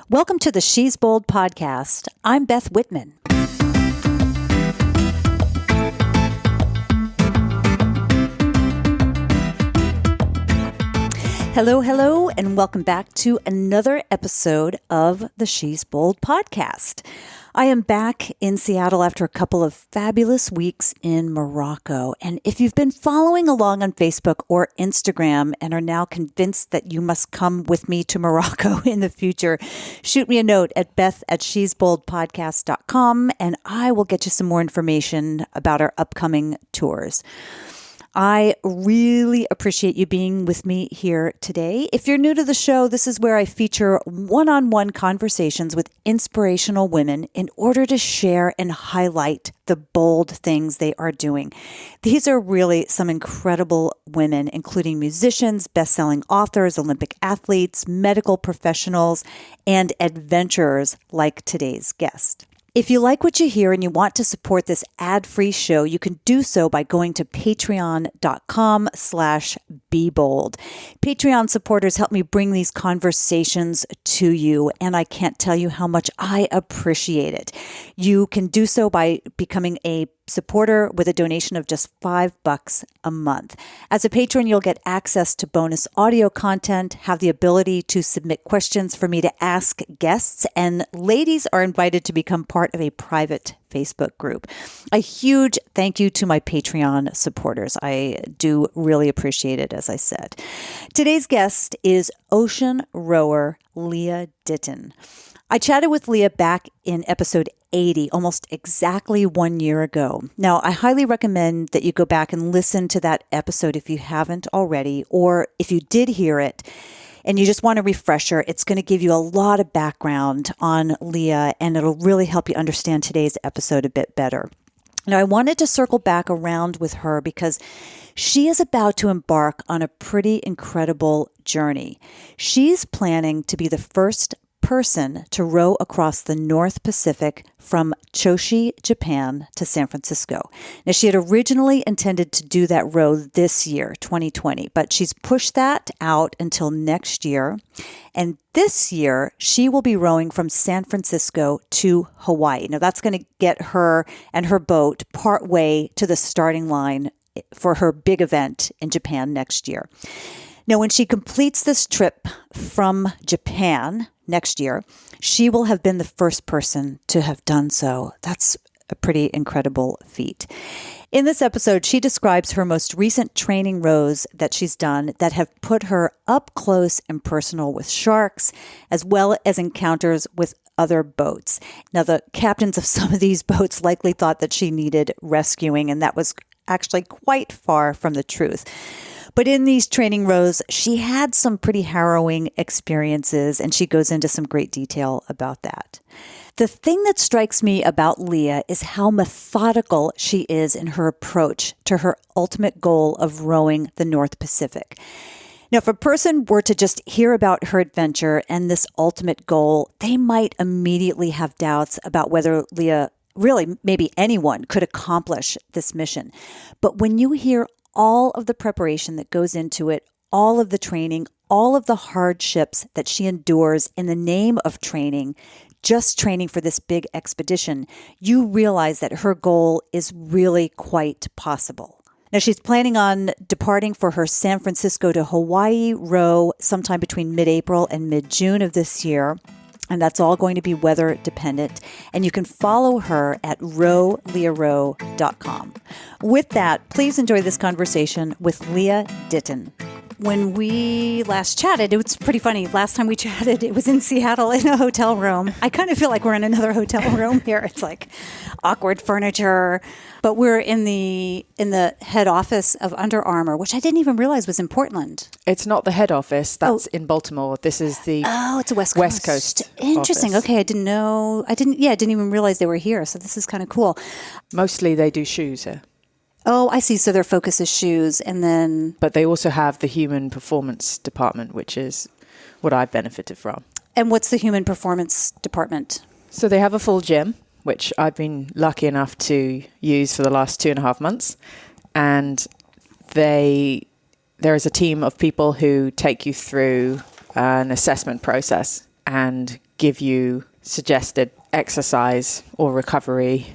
Welcome to the She's Bold podcast. I'm Beth Whitman. Hello, and welcome back to another episode of the She's Bold podcast. I am back in Seattle after a couple of fabulous weeks in Morocco. And if you've been following along on Facebook or Instagram and are now convinced that you must come with me to Morocco in the future, shoot me a note at beth@shesboldpodcast.com and I will get you some more information about our upcoming tours. I really appreciate you being with me here today. If you're new to the show, this is where I feature one-on-one conversations with inspirational women in order to share and highlight the bold things they are doing. These are really some incredible women, including musicians, best-selling authors, Olympic athletes, medical professionals, and adventurers like today's guest. If you like what you hear and you want to support this ad-free show, you can do so by going to patreon.com/bebold. Patreon supporters help me bring these conversations to you, and I can't tell you how much I appreciate it. You can do so by becoming a supporter with a donation of just $5 a month. As a patron, you'll get access to bonus audio content, have the ability to submit questions for me to ask guests, and ladies are invited to become part of a private Facebook group. A huge thank you to my Patreon supporters. I do really appreciate it, as I said. Today's guest is ocean rower Lia Ditton. I chatted with Lia back in episode 80, almost exactly 1 year ago. Now, I highly recommend that you go back and listen to that episode if you haven't already, or if you did hear it and you just want a refresher, it's going to give you a lot of background on Lia, and it'll really help you understand today's episode a bit better. Now, I wanted to circle back around with her because she is about to embark on a pretty incredible journey. She's planning to be the first person to row across the North Pacific from Choshi, Japan to San Francisco. Now, she had originally intended to do that row this year, 2020, but she's pushed that out until next year. And this year, she will be rowing from San Francisco to Hawaii. Now, that's going to get her and her boat partway to the starting line for her big event in Japan next year. Now, when she completes this trip from Japan next year, she will have been the first person to have done so. That's a pretty incredible feat. In this episode, she describes her most recent training rows that she's done that have put her up close and personal with sharks, as well as encounters with other boats. Now, the captains of some of these boats likely thought that she needed rescuing, and that was actually quite far from the truth. But in these training rows, she had some pretty harrowing experiences, and she goes into some great detail about that. The thing that strikes me about Lia is how methodical she is in her approach to her ultimate goal of rowing the North Pacific. Now, if a person were to just hear about her adventure and this ultimate goal, they might immediately have doubts about whether Lia, really maybe anyone, could accomplish this mission. But when you hear all of the preparation that goes into it, all of the training, all of the hardships that she endures in the name of training, just training for this big expedition, you realize that her goal is really quite possible. Now, she's planning on departing for her San Francisco to Hawaii row sometime between mid-April and mid-June of this year. And that's all going to be weather dependent. And you can follow her at rowliarow.com. With that, please enjoy this conversation with Lia Ditton. When we last chatted, it was pretty funny. Last time we chatted, it was in Seattle in a hotel room. I kind of feel like we're in another hotel room here. It's like awkward furniture. But we're in the head office of Under Armour, which I didn't even realize was in Portland. It's not the head office. That's in Baltimore. This is the it's a West Coast. Interesting. Office. Okay, I didn't know. I didn't even realize they were here. So this is kind of cool. Mostly they do shoes here. Oh, I see. So their focus is shoes, and then... But they also have the human performance department, which is what I've benefited from. And what's the human performance department? So they have a full gym, which I've been lucky enough to use for the last 2.5 months. And there is a team of people who take you through an assessment process. and give you suggested exercise or recovery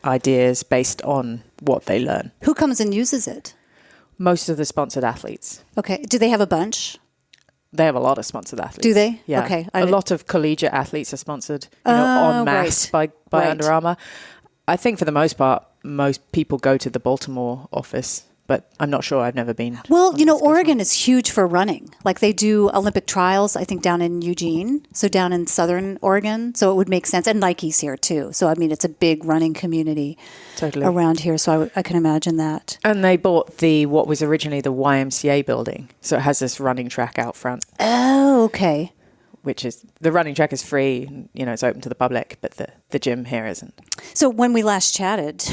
ideas based on what they learn. Who comes and uses it? Most of the sponsored athletes. Okay. Do they have a bunch? They have a lot of sponsored athletes. Do they? Yeah. Okay. A lot of collegiate athletes are sponsored, en masse by Under Armour. I think for the most part, most people go to the Baltimore office, but I'm not sure. I've never been. Well, Oregon is huge for running. Like they do Olympic trials, I think, down in Eugene, so down in southern Oregon. So it would make sense. And Nike's here too. So, I mean, it's a big running community around here. So I can imagine that. And they bought what was originally the YMCA building. So it has this running track out front. Oh, okay. Which is, the running track is free, it's open to the public, but the gym here isn't. So when we last chatted,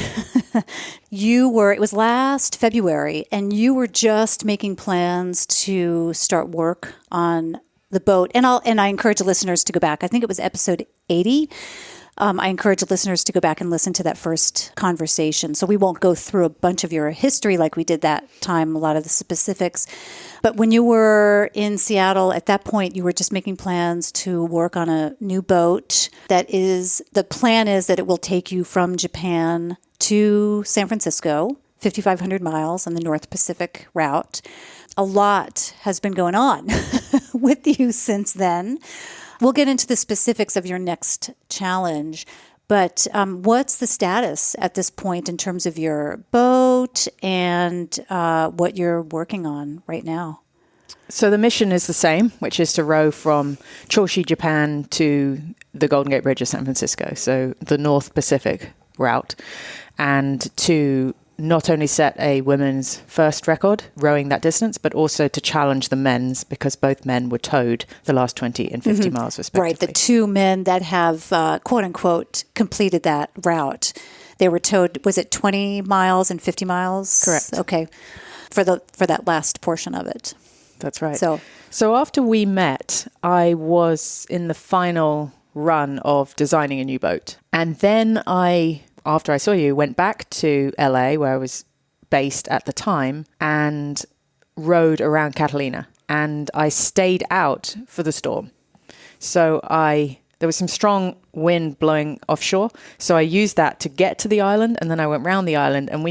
it was last February, and you were just making plans to start work on the boat. And I encourage listeners to go back. I think it was episode 80. I encourage listeners to go back and listen to that first conversation. So we won't go through a bunch of your history like we did that time, a lot of the specifics. But when you were in Seattle, at that point, you were just making plans to work on a new boat. The plan is that it will take you from Japan to San Francisco, 5,500 miles on the North Pacific route. A lot has been going on with you since then. We'll get into the specifics of your next challenge, but what's the status at this point in terms of your boat and what you're working on right now? So the mission is the same, which is to row from Choshi, Japan to the Golden Gate Bridge of San Francisco, so the North Pacific route, and to not only set a women's first record rowing that distance, but also to challenge the men's, because both men were towed the last 20 and 50 miles respectively. Right, the two men that have, quote unquote, completed that route. They were towed, was it 20 miles and 50 miles? Correct. Okay, for that last portion of it. That's right. So after we met, I was in the final run of designing a new boat. And then after I saw you, went back to LA, where I was based at the time, and rowed around Catalina. And I stayed out for the storm. So there was some strong wind blowing offshore. So I used that to get to the island, and then I went round the island, and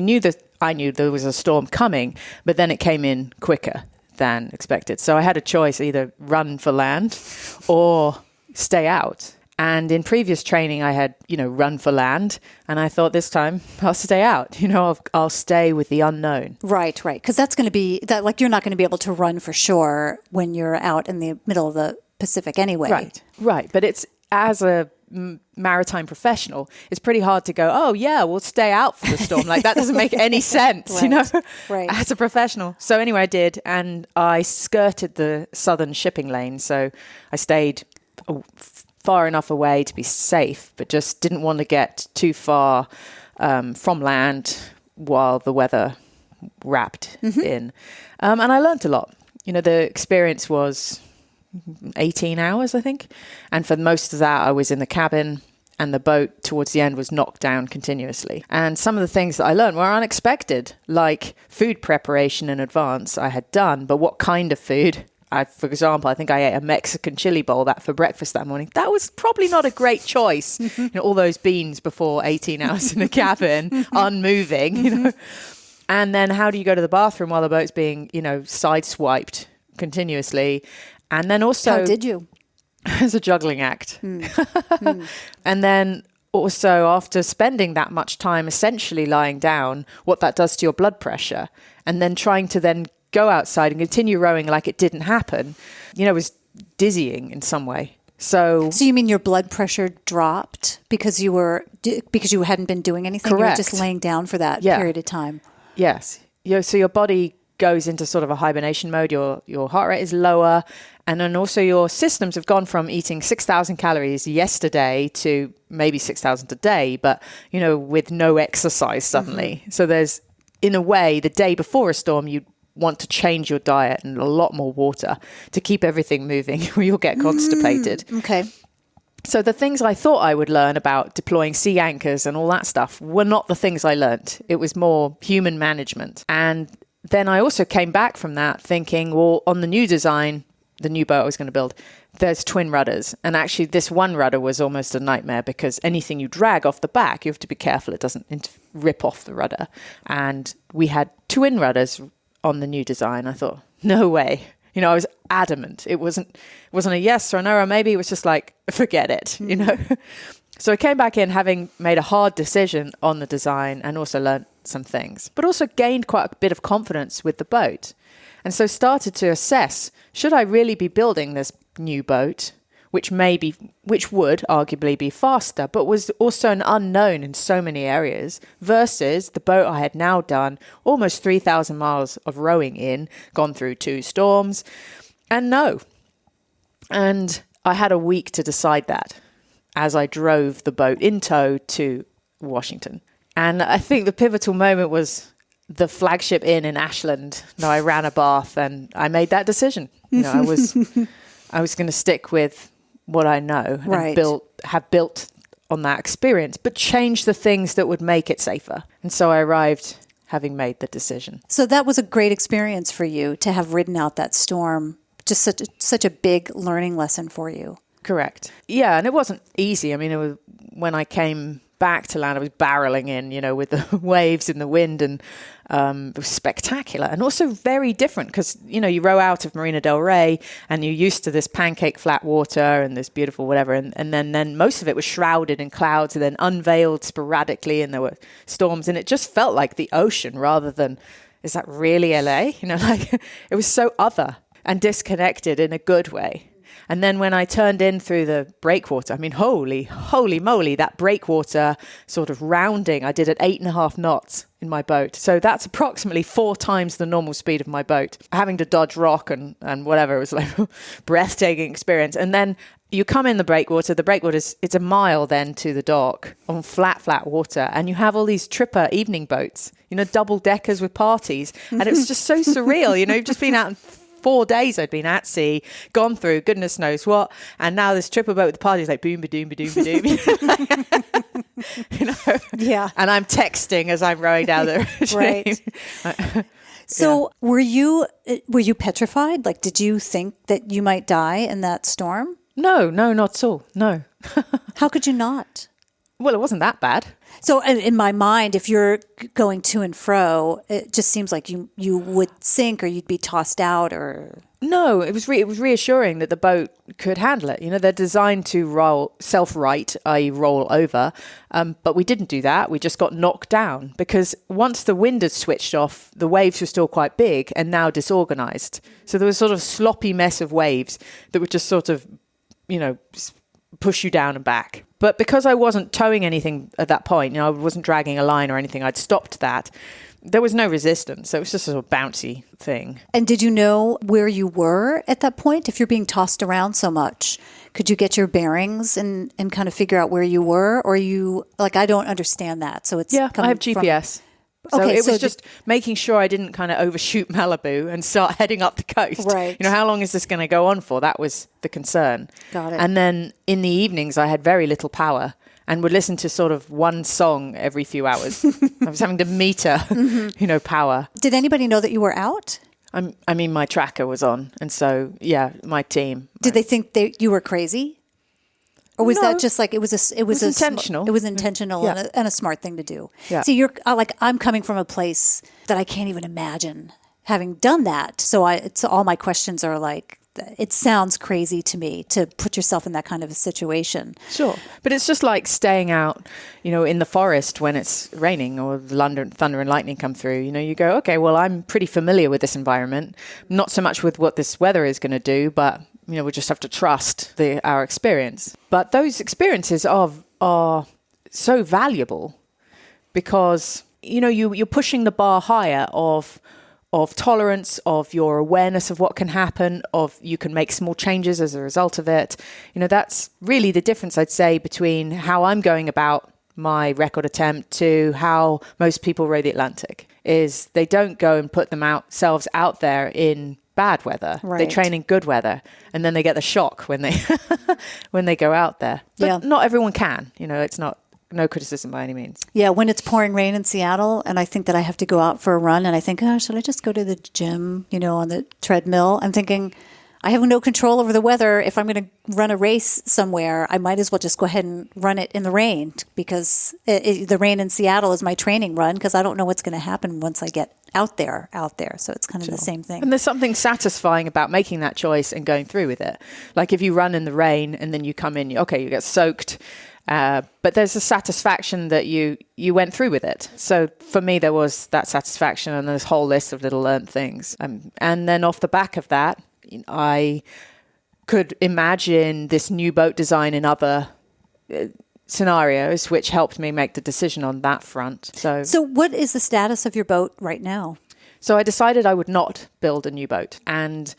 I knew there was a storm coming, but then it came in quicker than expected. So I had a choice, either run for land or stay out. And in previous training, I had, run for land. And I thought this time I'll stay out. I'll stay with the unknown. Right. Because that's going to be that, like, you're not going to be able to run for shore when you're out in the middle of the Pacific anyway. Right. But it's, as a maritime professional, it's pretty hard to go, oh yeah, we'll stay out for the storm. Like, that doesn't make any sense, Right. As a professional. So anyway, I did. And I skirted the southern shipping lane. So I stayed far enough away to be safe, but just didn't want to get too far from land while the weather wrapped in. And I learned a lot. The experience was 18 hours, I think. And for most of that, I was in the cabin, and the boat towards the end was knocked down continuously. And some of the things that I learned were unexpected, like food preparation in advance I had done, but what kind of food? For example, I think I ate a Mexican chili bowl for breakfast that morning. That was probably not a great choice. All those beans before 18 hours in the cabin, unmoving, And then how do you go to the bathroom while the boat's being, sideswiped continuously? And then also... How did you? It's a juggling act. And then also, after spending that much time essentially lying down, what that does to your blood pressure, and then trying to then go outside and continue rowing like it didn't happen, was dizzying in some way. So you mean your blood pressure dropped because you hadn't been doing anything? Correct. You were just laying down for that period of time. Yes. So your body goes into sort of a hibernation mode. Your heart rate is lower. And then also your systems have gone from eating 6,000 calories yesterday to maybe 6,000 a day, but, with no exercise suddenly. So there's, in a way, the day before a storm, you want to change your diet and a lot more water to keep everything moving or you'll get constipated. Okay. So the things I thought I would learn about deploying sea anchors and all that stuff were not the things I learned. It was more human management. And then I also came back from that thinking, well, on the new design, the new boat I was going to build, there's twin rudders. And actually this one rudder was almost a nightmare because anything you drag off the back, you have to be careful it doesn't rip off the rudder. And we had twin rudders on the new design. I thought, no way. You know, I was adamant. It wasn't a yes or a no, or maybe it was just like, forget it, you know. So I came back in having made a hard decision on the design and also learned some things, but also gained quite a bit of confidence with the boat. And so started to assess, should I really be building this new boat, which would arguably be faster, but was also an unknown in so many areas, versus the boat I had now done almost 3,000 miles of rowing in, gone through 2 storms, and no. And I had a week to decide that as I drove the boat in tow to Washington. And I think the pivotal moment was the flagship inn in Ashland. Now I ran a bath and I made that decision. You know, I was going to stick with what I know and have built on that experience, but change the things that would make it safer. And so I arrived having made the decision. So that was a great experience for you to have ridden out that storm. Just such a big learning lesson for you. Correct. Yeah, and it wasn't easy. I mean, when I came back to land, I was barreling in, you know, with the waves and the wind, and it was spectacular and also very different because, you know, you row out of Marina del Rey and you're used to this pancake flat water and this beautiful whatever, and then most of it was shrouded in clouds and then unveiled sporadically, and there were storms, and it just felt like the ocean rather than, is that really LA? You know, like it was so other and disconnected in a good way. And then when I turned in through the breakwater, I mean, holy moly, that breakwater sort of rounding, I did at 8.5 knots in my boat. So that's approximately 4 times the normal speed of my boat. Having to dodge rock and whatever, it was like a breathtaking experience. And then you come in the breakwater, it's a mile then to the dock on flat water. And you have all these tripper evening boats, you know, double deckers with parties. And it was just so surreal. You know, you've just been out 4 days I'd been at sea, gone through goodness knows what, and now this triple boat with the parties like boom, ba-doom, ba-doom, ba-doom. You know? Yeah. And I'm texting as I'm rowing down the right. So were you petrified? Like, did you think that you might die in that storm? No, not at all. No. How could you not? Well, it wasn't that bad. So in my mind, if you're going to and fro, it just seems like you would sink or you'd be tossed out or... No, it was reassuring that the boat could handle it. You know, they're designed to self-right, i.e. roll over. But we didn't do that. We just got knocked down because once the wind had switched off, the waves were still quite big and now disorganized. So there was sort of sloppy mess of waves that would just sort of, you know, push you down and back. But because I wasn't towing anything at that point, you know, I wasn't dragging a line or anything, I'd stopped that. There was no resistance. So it was just a sort of bouncy thing. And did you know where you were at that point? If you're being tossed around so much, could you get your bearings and kind of figure out where you were? Or you, like, I don't understand that. So it's I have GPS. So it was just making sure I didn't kind of overshoot Malibu and start heading up the coast. Right. You know, how long is this going to go on for? That was the concern. Got it. And then in the evenings, I had very little power and would listen to sort of one song every few hours. I was having to meter, you know, power. Did anybody know that you were out? I mean, my tracker was on. And so, yeah, my team. Did they think you were crazy? Or was that just like it was intentional? It was intentional and a smart thing to do. Yeah. See, you're like I'm coming from a place that I can't even imagine having done that. So all my questions are like, it sounds crazy to me to put yourself in that kind of a situation. Sure, but it's just like staying out, you know, in the forest when it's raining or the thunder and lightning come through. You know, you go, okay, well, I'm pretty familiar with this environment, not so much with what this weather is going to do, but you know, we just have to trust our experience. But those experiences are so valuable because, you know, you're pushing the bar higher of tolerance, of your awareness of what can happen, of you can make small changes as a result of it. You know, that's really the difference, I'd say, between how I'm going about my record attempt to how most people row the Atlantic, is they don't go and put themselves out there in bad weather. Right. They train in good weather, and then they get the shock when they when they go out there. But not everyone can. You know, it's no criticism by any means. Yeah, when it's pouring rain in Seattle, and I think that I have to go out for a run, and I think, oh, should I just go to the gym? You know, on the treadmill. I'm thinking, I have no control over the weather. If I'm going to run a race somewhere, I might as well just go ahead and run it in the rain, because the rain in Seattle is my training run, because I don't know what's going to happen once I get out there. So it's kind of the same thing. And there's something satisfying about making that choice and going through with it. Like if you run in the rain and then you come in, you get soaked. But there's a satisfaction that you went through with it. So for me, there was that satisfaction and this whole list of little learned things. And then off the back of that, I could imagine this new boat design in other scenarios, which helped me make the decision on that front. So what is the status of your boat right now? So I decided I would not build a new boat. And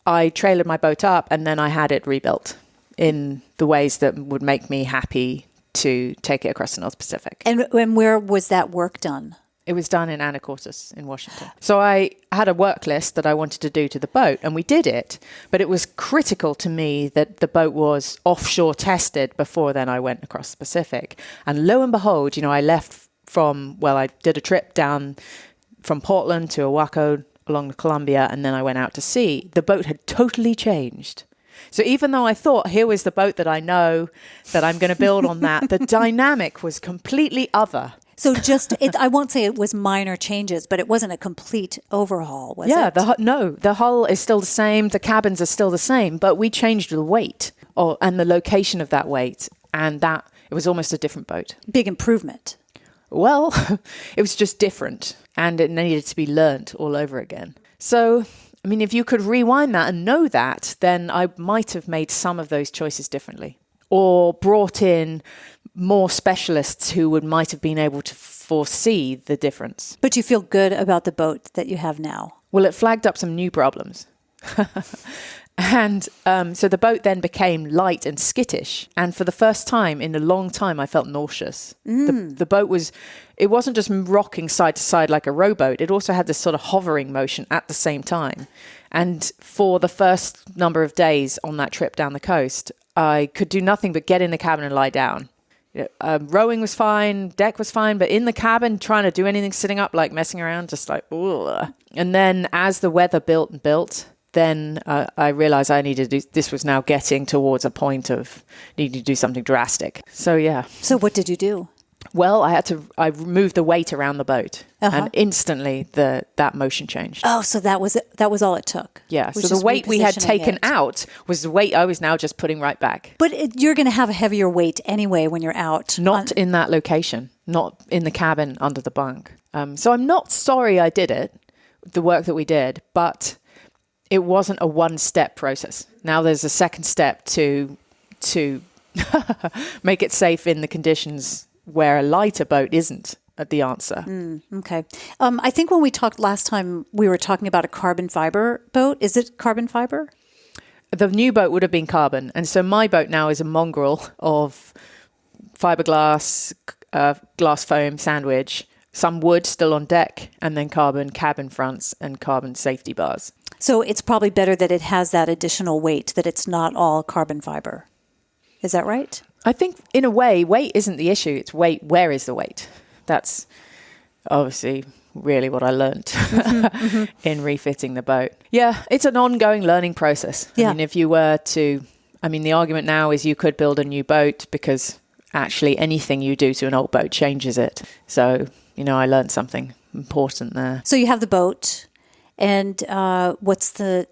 I trailered my boat up and then I had it rebuilt in the ways that would make me happy to take it across the North Pacific. And where was that work done? It was done in Anacortes in Washington. So I had a work list that I wanted to do to the boat, and we did it. But it was critical to me that the boat was offshore tested before then I went across the Pacific. And lo and behold, I left I did a trip down from Portland to Oahu along the Columbia, and then I went out to sea. The boat had totally changed. So even though I thought here was the boat that I know that I'm going to build on that, the dynamic was completely other. So I won't say it was minor changes, but it wasn't a complete overhaul, was it? Yeah, the hull is still the same. The cabins are still the same, but we changed the weight and the location of that weight. And it was almost a different boat. Big improvement. Well, it was just different and it needed to be learnt all over again. So, if you could rewind that and know that, then I might have made some of those choices differently or brought in more specialists who might have been able to foresee the difference. But you feel good about the boat that you have now? Well, it flagged up some new problems. And so the boat then became light and skittish. And for the first time in a long time, I felt nauseous. The boat it wasn't just rocking side to side like a rowboat. It also had this sort of hovering motion at the same time. And for the first number of days on that trip down the coast, I could do nothing but get in the cabin and lie down. Rowing was fine, deck was fine, but in the cabin, trying to do anything sitting up, like messing around, just like, ugh. And then as the weather built, then I realized this was now getting towards a point of needing to do something drastic. So, yeah. So what did you do? Well, I removed the weight around the boat and instantly that motion changed. Oh, so that was all it took. Yeah. So the weight we had taken out was the weight I was now just putting right back. But you're going to have a heavier weight anyway when you're out. Not in that location, not in the cabin under the bunk. So I'm not sorry I did it, the work that we did, but it wasn't a one-step process. Now there's a second step to make it safe in the conditions where a lighter boat isn't the answer. Okay. I think when we talked last time, we were talking about a carbon fiber boat. Is it carbon fiber? The new boat would have been carbon. And so my boat now is a mongrel of fiberglass, glass foam sandwich, some wood still on deck, and then carbon cabin fronts and carbon safety bars. So it's probably better that it has that additional weight, that it's not all carbon fiber. Is that right? I think in a way, weight isn't the issue. It's weight. Where is the weight? That's obviously really what I learned in refitting the boat. Yeah, it's an ongoing learning process. Yeah. If you were to, the argument now is you could build a new boat because actually anything you do to an old boat changes it. So, I learned something important there. So you have the boat. And what's the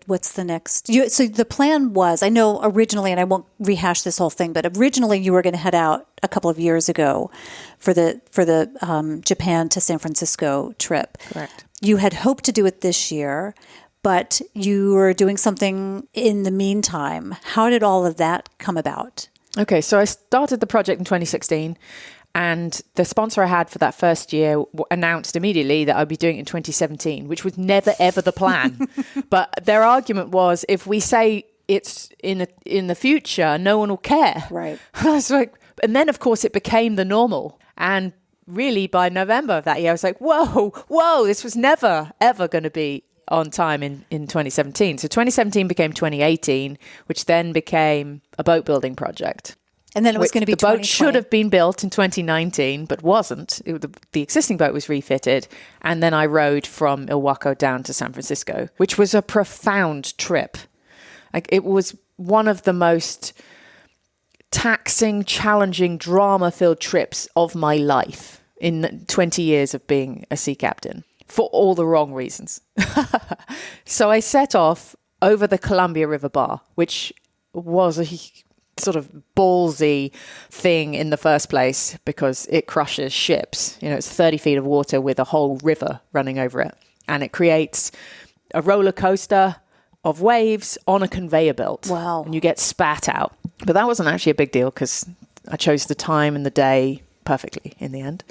next? So the plan was, I know originally, and I won't rehash this whole thing, but originally you were going to head out a couple of years ago for the Japan to San Francisco trip. Correct. You had hoped to do it this year, but you were doing something in the meantime. How did all of that come about? Okay, so I started the project in 2016. And the sponsor I had for that first year announced immediately that I'd be doing it in 2017, which was never, ever the plan. But their argument was, if we say it's in the future, no one will care. Right. I was like, and then, of course, it became the normal. And really, by November of that year, I was like, whoa, this was never, ever going to be on time in 2017. So 2017 became 2018, which then became a boat building project. And then it was going to be the boat should have been built in 2019, but wasn't. The existing boat was refitted. And then I rowed from Oahu down to San Francisco, which was a profound trip. Like, it was one of the most taxing, challenging, drama-filled trips of my life in 20 years of being a sea captain, for all the wrong reasons. So I set off over the Columbia River Bar, which was a sort of ballsy thing in the first place because it crushes ships. You know, it's 30 feet of water with a whole river running over it. And it creates a roller coaster of waves on a conveyor belt. Wow. And you get spat out. But that wasn't actually a big deal because I chose the time and the day perfectly in the end.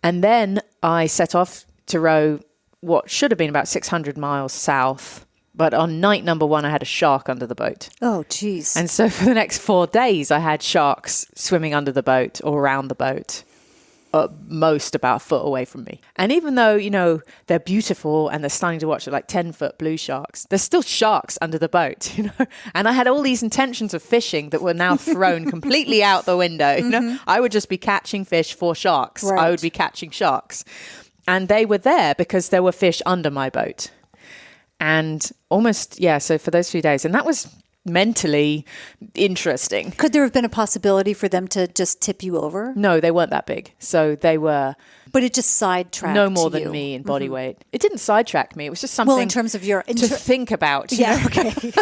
And then I set off to row what should have been about 600 miles south. But on night number 1, I had a shark under the boat. Oh, geez. And so for the next 4 days, I had sharks swimming under the boat or around the boat, most about a foot away from me. And even though, you know, they're beautiful and they're stunning to watch, they're like 10-foot blue sharks, there's still sharks under the boat, you know. And I had all these intentions of fishing that were now thrown completely out the window. You know, I would just be catching fish for sharks. Right. I would be catching sharks. And they were there because there were fish under my boat. And almost, so for those few days, and that was mentally interesting. Could there have been a possibility for them to just tip you over? No, they weren't that big. So they were... But it just sidetracked no more than you. me in body weight. It didn't sidetrack me. It was just something Well, in terms of your... to think about. you know? Okay.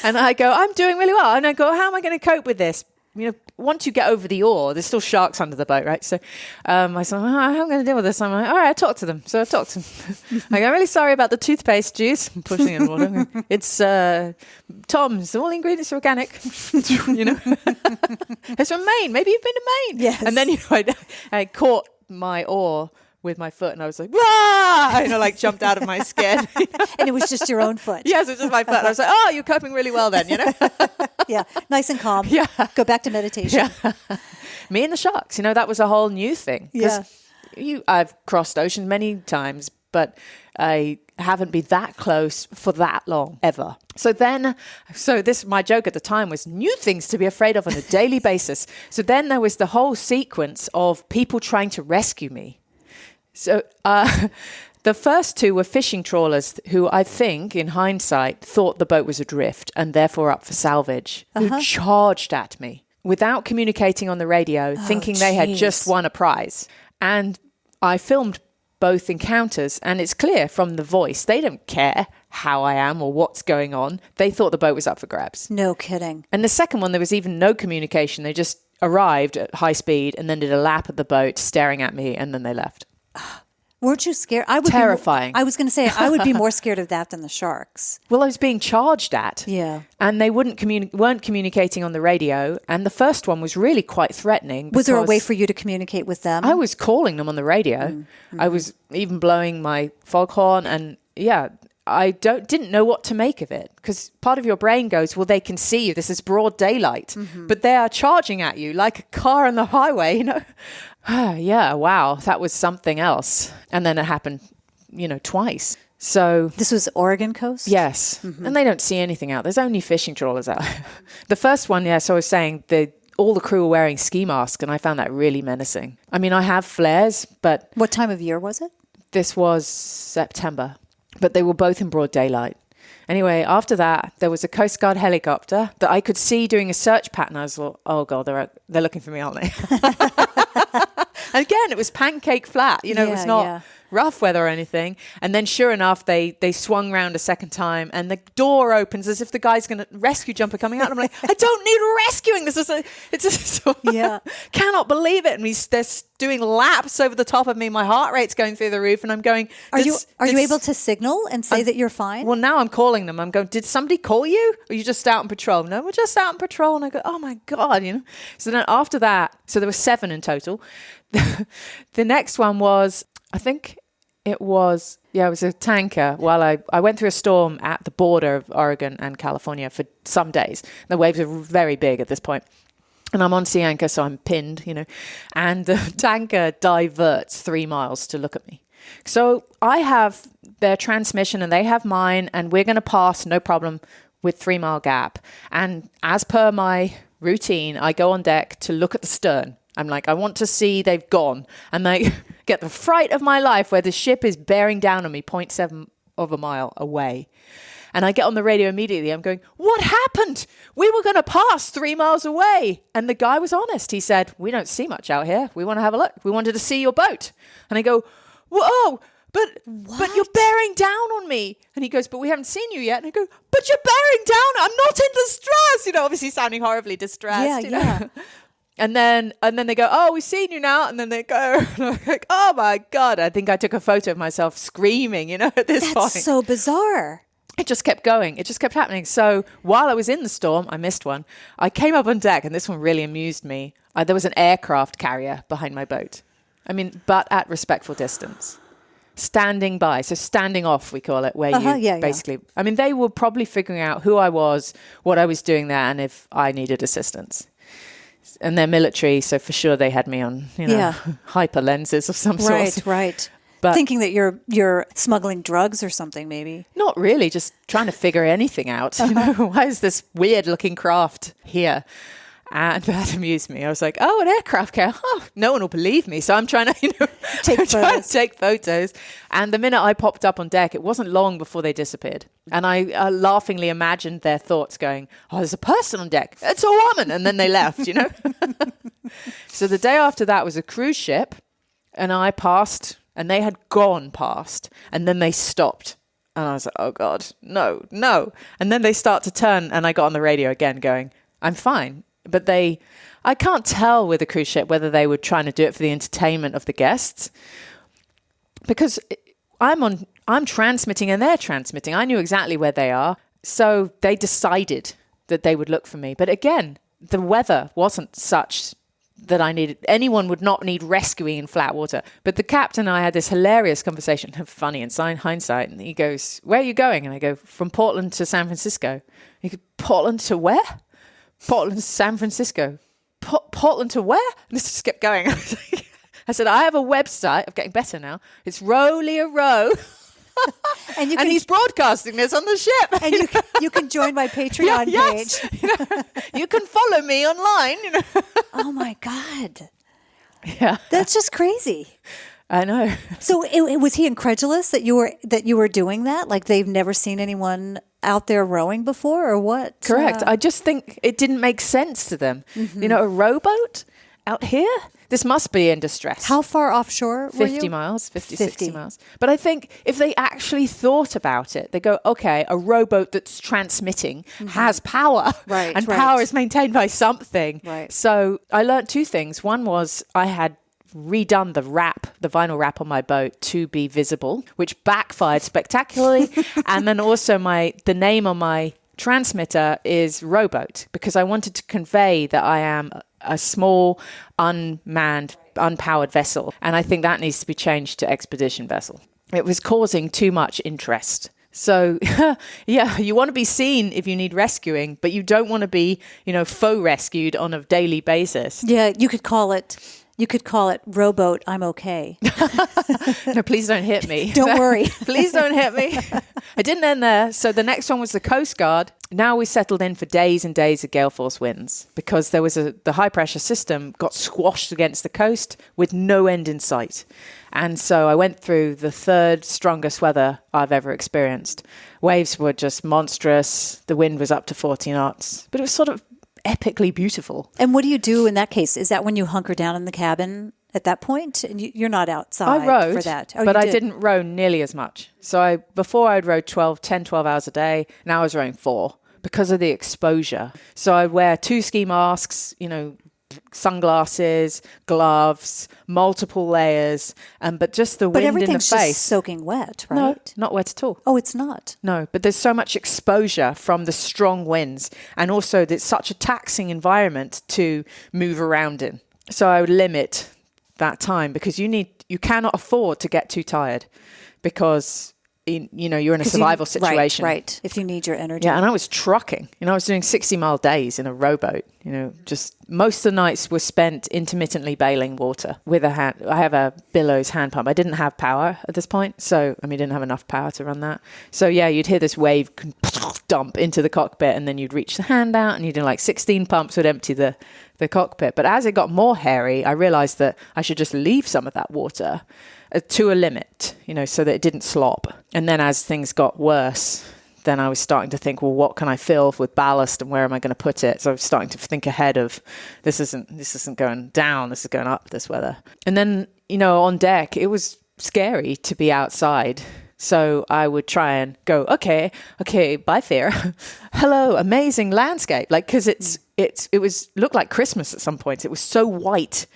And I go, I'm doing really well. And I go, how am I going to cope with this? You know, once you get over the oar, there's still sharks under the boat, right? So I said, how am I going to deal with this? I'm like, all right, I talked to them. So I talked to them. I go, I'm really sorry about the toothpaste juice. I'm pushing it in the water. It's Tom's. All ingredients are organic. You know, it's from Maine. Maybe you've been to Maine. Yes. And then, you know, I caught my oar with my foot and I was like, "Wah!" You know, like jumped out of my skin. You know? And it was just your own foot. Yes, it was just my foot. And I was like, oh, you're coping really well then, you know? Yeah, nice and calm. Yeah. Go back to meditation. Yeah. Me and the sharks, you know, that was a whole new thing. Yeah. I've crossed oceans many times, but I haven't been that close for that long, ever. So my joke at the time was new things to be afraid of on a daily basis. So then there was the whole sequence of people trying to rescue me. So the first 2 were fishing trawlers who I think, in hindsight, thought the boat was adrift and therefore up for salvage, who charged at me without communicating on the radio, thinking they had just won a prize. And I filmed both encounters, and it's clear from the voice, they don't care how I am or what's going on. They thought the boat was up for grabs. No kidding. And the second one, there was even no communication. They just arrived at high speed and then did a lap of the boat staring at me, and then they left. Weren't you scared? Terrifying. I was going to say, I would be more scared of that than the sharks. Well, I was being charged at. Yeah. And they weren't communicating on the radio. And the first one was really quite threatening. Was there a way for you to communicate with them? I was calling them on the radio. Mm-hmm. I was even blowing my foghorn. And I didn't know what to make of it. Because part of your brain goes, well, they can see you. This is broad daylight. Mm-hmm. But they are charging at you like a car on the highway, you know. Yeah, wow, that was something else. And then it happened, you know, twice. So this was Oregon coast? Yes. Mm-hmm. And they don't see anything out. There's only fishing trawlers out. The first one, so I was saying all the crew were wearing ski masks, and I found that really menacing. I mean, I have flares, but... What time of year was it? This was September, but they were both in broad daylight. Anyway, after that, there was a Coast Guard helicopter that I could see doing a search pattern. I was like, oh, God, they're looking for me, aren't they? And again, it was pancake flat. You know, it was not rough weather or anything. And then sure enough, they swung round a second time and the door opens as if the guy's going to rescue jumper coming out. And I'm like, I don't need rescuing. Cannot believe it. And they're doing laps over the top of me. My heart rate's going through the roof. And I'm going, Are you able to signal and say that you're fine? Well, now I'm calling them. I'm going, did somebody call you? Or are you just out on patrol? No, we're just out on patrol. And I go, oh my God, you know. So then after that, so there were 7 in total. The next one was, I think it was a tanker. While I went through a storm at the border of Oregon and California for some days. The waves are very big at this point. And I'm on sea anchor, so I'm pinned, you know. And the tanker diverts 3 miles to look at me. So I have their transmission and they have mine, and we're going to pass, no problem, with 3 mile gap. And as per my routine, I go on deck to look at the stern. I'm like, I want to see they've gone. And I get the fright of my life where the ship is bearing down on me 0.7 of a mile away. And I get on the radio immediately. I'm going, what happened? We were going to pass 3 miles away. And the guy was honest. He said, we don't see much out here. We want to have a look. We wanted to see your boat. And I go, whoa, but you're bearing down on me. And he goes, but we haven't seen you yet. And I go, but you're bearing down. I'm not in distress. You know, obviously sounding horribly distressed. You know? And then they go, oh, we've seen you now. And then they go, and I'm like, oh my God. I think I took a photo of myself screaming, you know, at this point. That's so bizarre. It just kept going. It just kept happening. So while I was in the storm, I missed one. I came up on deck, and this one really amused me. There was an aircraft carrier behind my boat. I mean, but at respectful distance. Standing by. So standing off, we call it, where you basically... I mean, they were probably figuring out who I was, what I was doing there, and if I needed assistance. And they're military, so for sure they had me on, hyper lenses of some sort. Right. But thinking that you're smuggling drugs or something, maybe. Not really, just trying to figure anything out. You know, why is this weird looking craft here? And that amused me. I was like, oh, an aircraft carrier. Oh, no one will believe me. So I'm trying to, take photos. And the minute I popped up on deck, it wasn't long before they disappeared. And I laughingly imagined their thoughts going, oh, there's a person on deck. It's a woman. And then they left, you know. So the day after that was a cruise ship. And I passed, and they had gone past. And then they stopped. And I was like, oh, God, no. And then they start to turn. And I got on the radio again going, I'm fine. But I can't tell with a cruise ship whether they were trying to do it for the entertainment of the guests, because I'm transmitting and they're transmitting. I knew exactly where they are. So they decided that they would look for me. But again, the weather wasn't such that anyone would not need rescuing in flat water. But the captain and I had this hilarious conversation, funny in hindsight. And he goes, where are you going? And I go, from Portland to San Francisco. He goes, Portland to where? Portland, San Francisco. Portland to where? And this just kept going. I said, I have a website. I'm getting better now. It's Row, Lia, Row. And he's broadcasting this on the ship. And you can join my Patreon page. You know, you can follow me online. You know. Oh, my God. Yeah. That's just crazy. I know. So was he incredulous that you were doing that? Like they've never seen anyone out there rowing before, or what? Correct. I just think it didn't make sense to them. Mm-hmm. You know, a rowboat out here? This must be in distress. How far offshore were you? 50 miles, 60 miles. But I think if they actually thought about it, they go, okay, a rowboat that's transmitting has power. Right. And power is maintained by something. Right. So I learned two things. One was I had redone the vinyl wrap on my boat to be visible, which backfired spectacularly. And then also the name on my transmitter is rowboat, because I wanted to convey that I am a small, unmanned, unpowered vessel. And I think that needs to be changed to expedition vessel. It was causing too much interest. So, yeah, you want to be seen if you need rescuing, but you don't want to be, faux rescued on a daily basis. Yeah, you could call it rowboat, I'm okay. No, please don't hit me. Don't worry. Please don't hit me. I didn't end there. So the next one was the Coast Guard. Now we settled in for days and days of gale force winds, because there was the high pressure system got squashed against the coast with no end in sight. And so I went through the third strongest weather I've ever experienced. Waves were just monstrous. The wind was up to 40 knots, but it was sort of epically beautiful. And what do you do in that case? Is that when you hunker down in the cabin at that point? And you're not outside I rowed, for that? But I didn't row nearly as much. So before I'd row 12 hours a day. Now I was rowing 4 because of the exposure. So I'd wear 2 ski masks, sunglasses, gloves, multiple layers, but just the wind in the face. But everything's just soaking wet, right? No, not wet at all. Oh, it's not? No, but there's so much exposure from the strong winds, and also it's such a taxing environment to move around in. So I would limit that time, because you cannot afford to get too tired, because you're in a survival situation. Right. If you need your energy. Yeah, and I was trucking. I was doing 60-mile days in a rowboat. Just most of the nights were spent intermittently bailing water with a hand. I have a Billows hand pump. I didn't have power at this point, so didn't have enough power to run that. So yeah, you'd hear this wave dump into the cockpit, and then you'd reach the hand out, and you'd do like 16 pumps would empty the cockpit. But as it got more hairy, I realized that I should just leave some of that water to a limit, so that it didn't slop. And then as things got worse, then I was starting to think, well, what can I fill with ballast and where am I going to put it? So I was starting to think ahead of this isn't going down, this is going up, this weather. And then, on deck, it was scary to be outside. So I would try and go, okay, bye fear. Hello, amazing landscape. Like, because it looked like Christmas at some points. It was so white,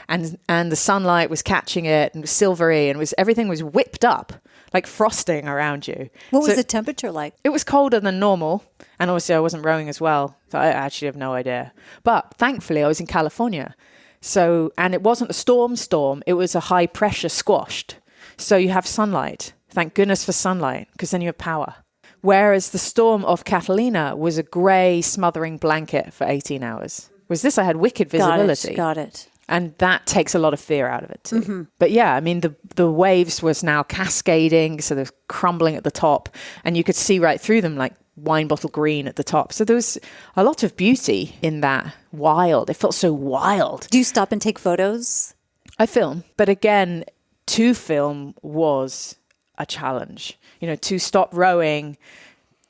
and the sunlight was catching it, and it was silvery, and everything was whipped up, like frosting around you. What was the temperature like? It was colder than normal, and obviously I wasn't rowing as well, so I actually have no idea. But thankfully, I was in California, and it wasn't a storm. It was a high pressure squashed, so you have sunlight. Thank goodness for sunlight, because then you have power. Whereas the storm of Catalina was a grey smothering blanket for 18 hours. Whereas this, I had wicked visibility. Got it. And that takes a lot of fear out of it too. Mm-hmm. But yeah, I mean, the waves was now cascading, so they're crumbling at the top, and you could see right through them like wine bottle green at the top. So there was a lot of beauty in that wild. It felt so wild. Do you stop and take photos? I film. But again, to film was a challenge. To stop rowing,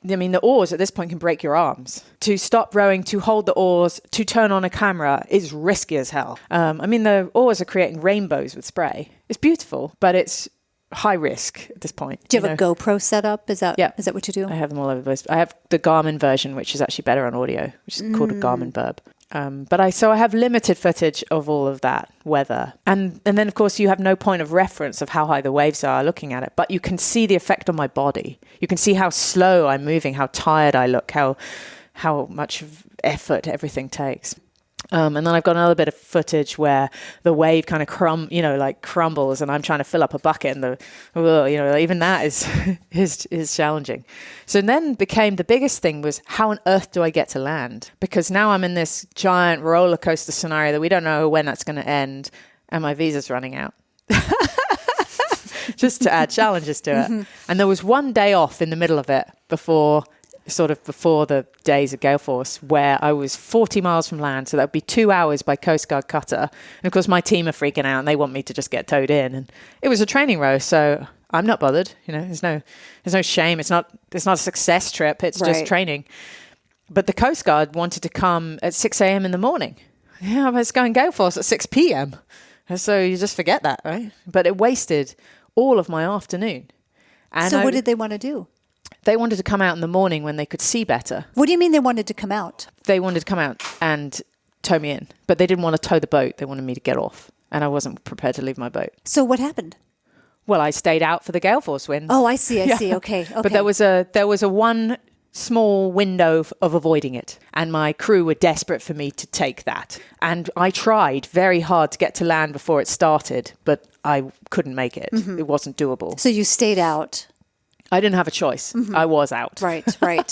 I mean, the oars at this point can break your arms. To stop rowing, to hold the oars, to turn on a camera is risky as hell. I mean, the oars are creating rainbows with spray. It's beautiful, but it's high risk at this point. Do you have a GoPro set up? Is that what you do? I have them all over the place. I have the Garmin version, which is actually better on audio, which is called a Garmin Burb. But I have limited footage of all of that weather. And then, of course, you have no point of reference of how high the waves are looking at it. But you can see the effect on my body. You can see how slow I'm moving, how tired I look, how much effort everything takes. And then I've got another bit of footage where the wave kind of crumbles, and I'm trying to fill up a bucket, and even that is challenging. So then the biggest thing was, how on earth do I get to land? Because now I'm in this giant roller coaster scenario that we don't know when that's going to end, and my visa's running out. Just to add challenges to it. Mm-hmm. And there was one day off in the middle of it before the days of gale force, where I was 40 miles from land. So that would be 2 hours by Coast Guard cutter. And of course, my team are freaking out and they want me to just get towed in. And it was a training row, so I'm not bothered. There's no shame. It's not a success trip. It's just training. But the Coast Guard wanted to come at 6 a.m. in the morning. Yeah, but it's going gale force at 6 p.m. And so you just forget that, right? But it wasted all of my afternoon. And so what did they want to do? They wanted to come out in the morning when they could see better. What do you mean they wanted to come out? They wanted to come out and tow me in, but they didn't want to tow the boat. They wanted me to get off, and I wasn't prepared to leave my boat. So what happened? Well, I stayed out for the gale force winds. Oh, I see. Okay. But there was a one small window of avoiding it, and my crew were desperate for me to take that. And I tried very hard to get to land before it started, but I couldn't make it. Mm-hmm. It wasn't doable. So you stayed out. I didn't have a choice. Mm-hmm. I was out. Right.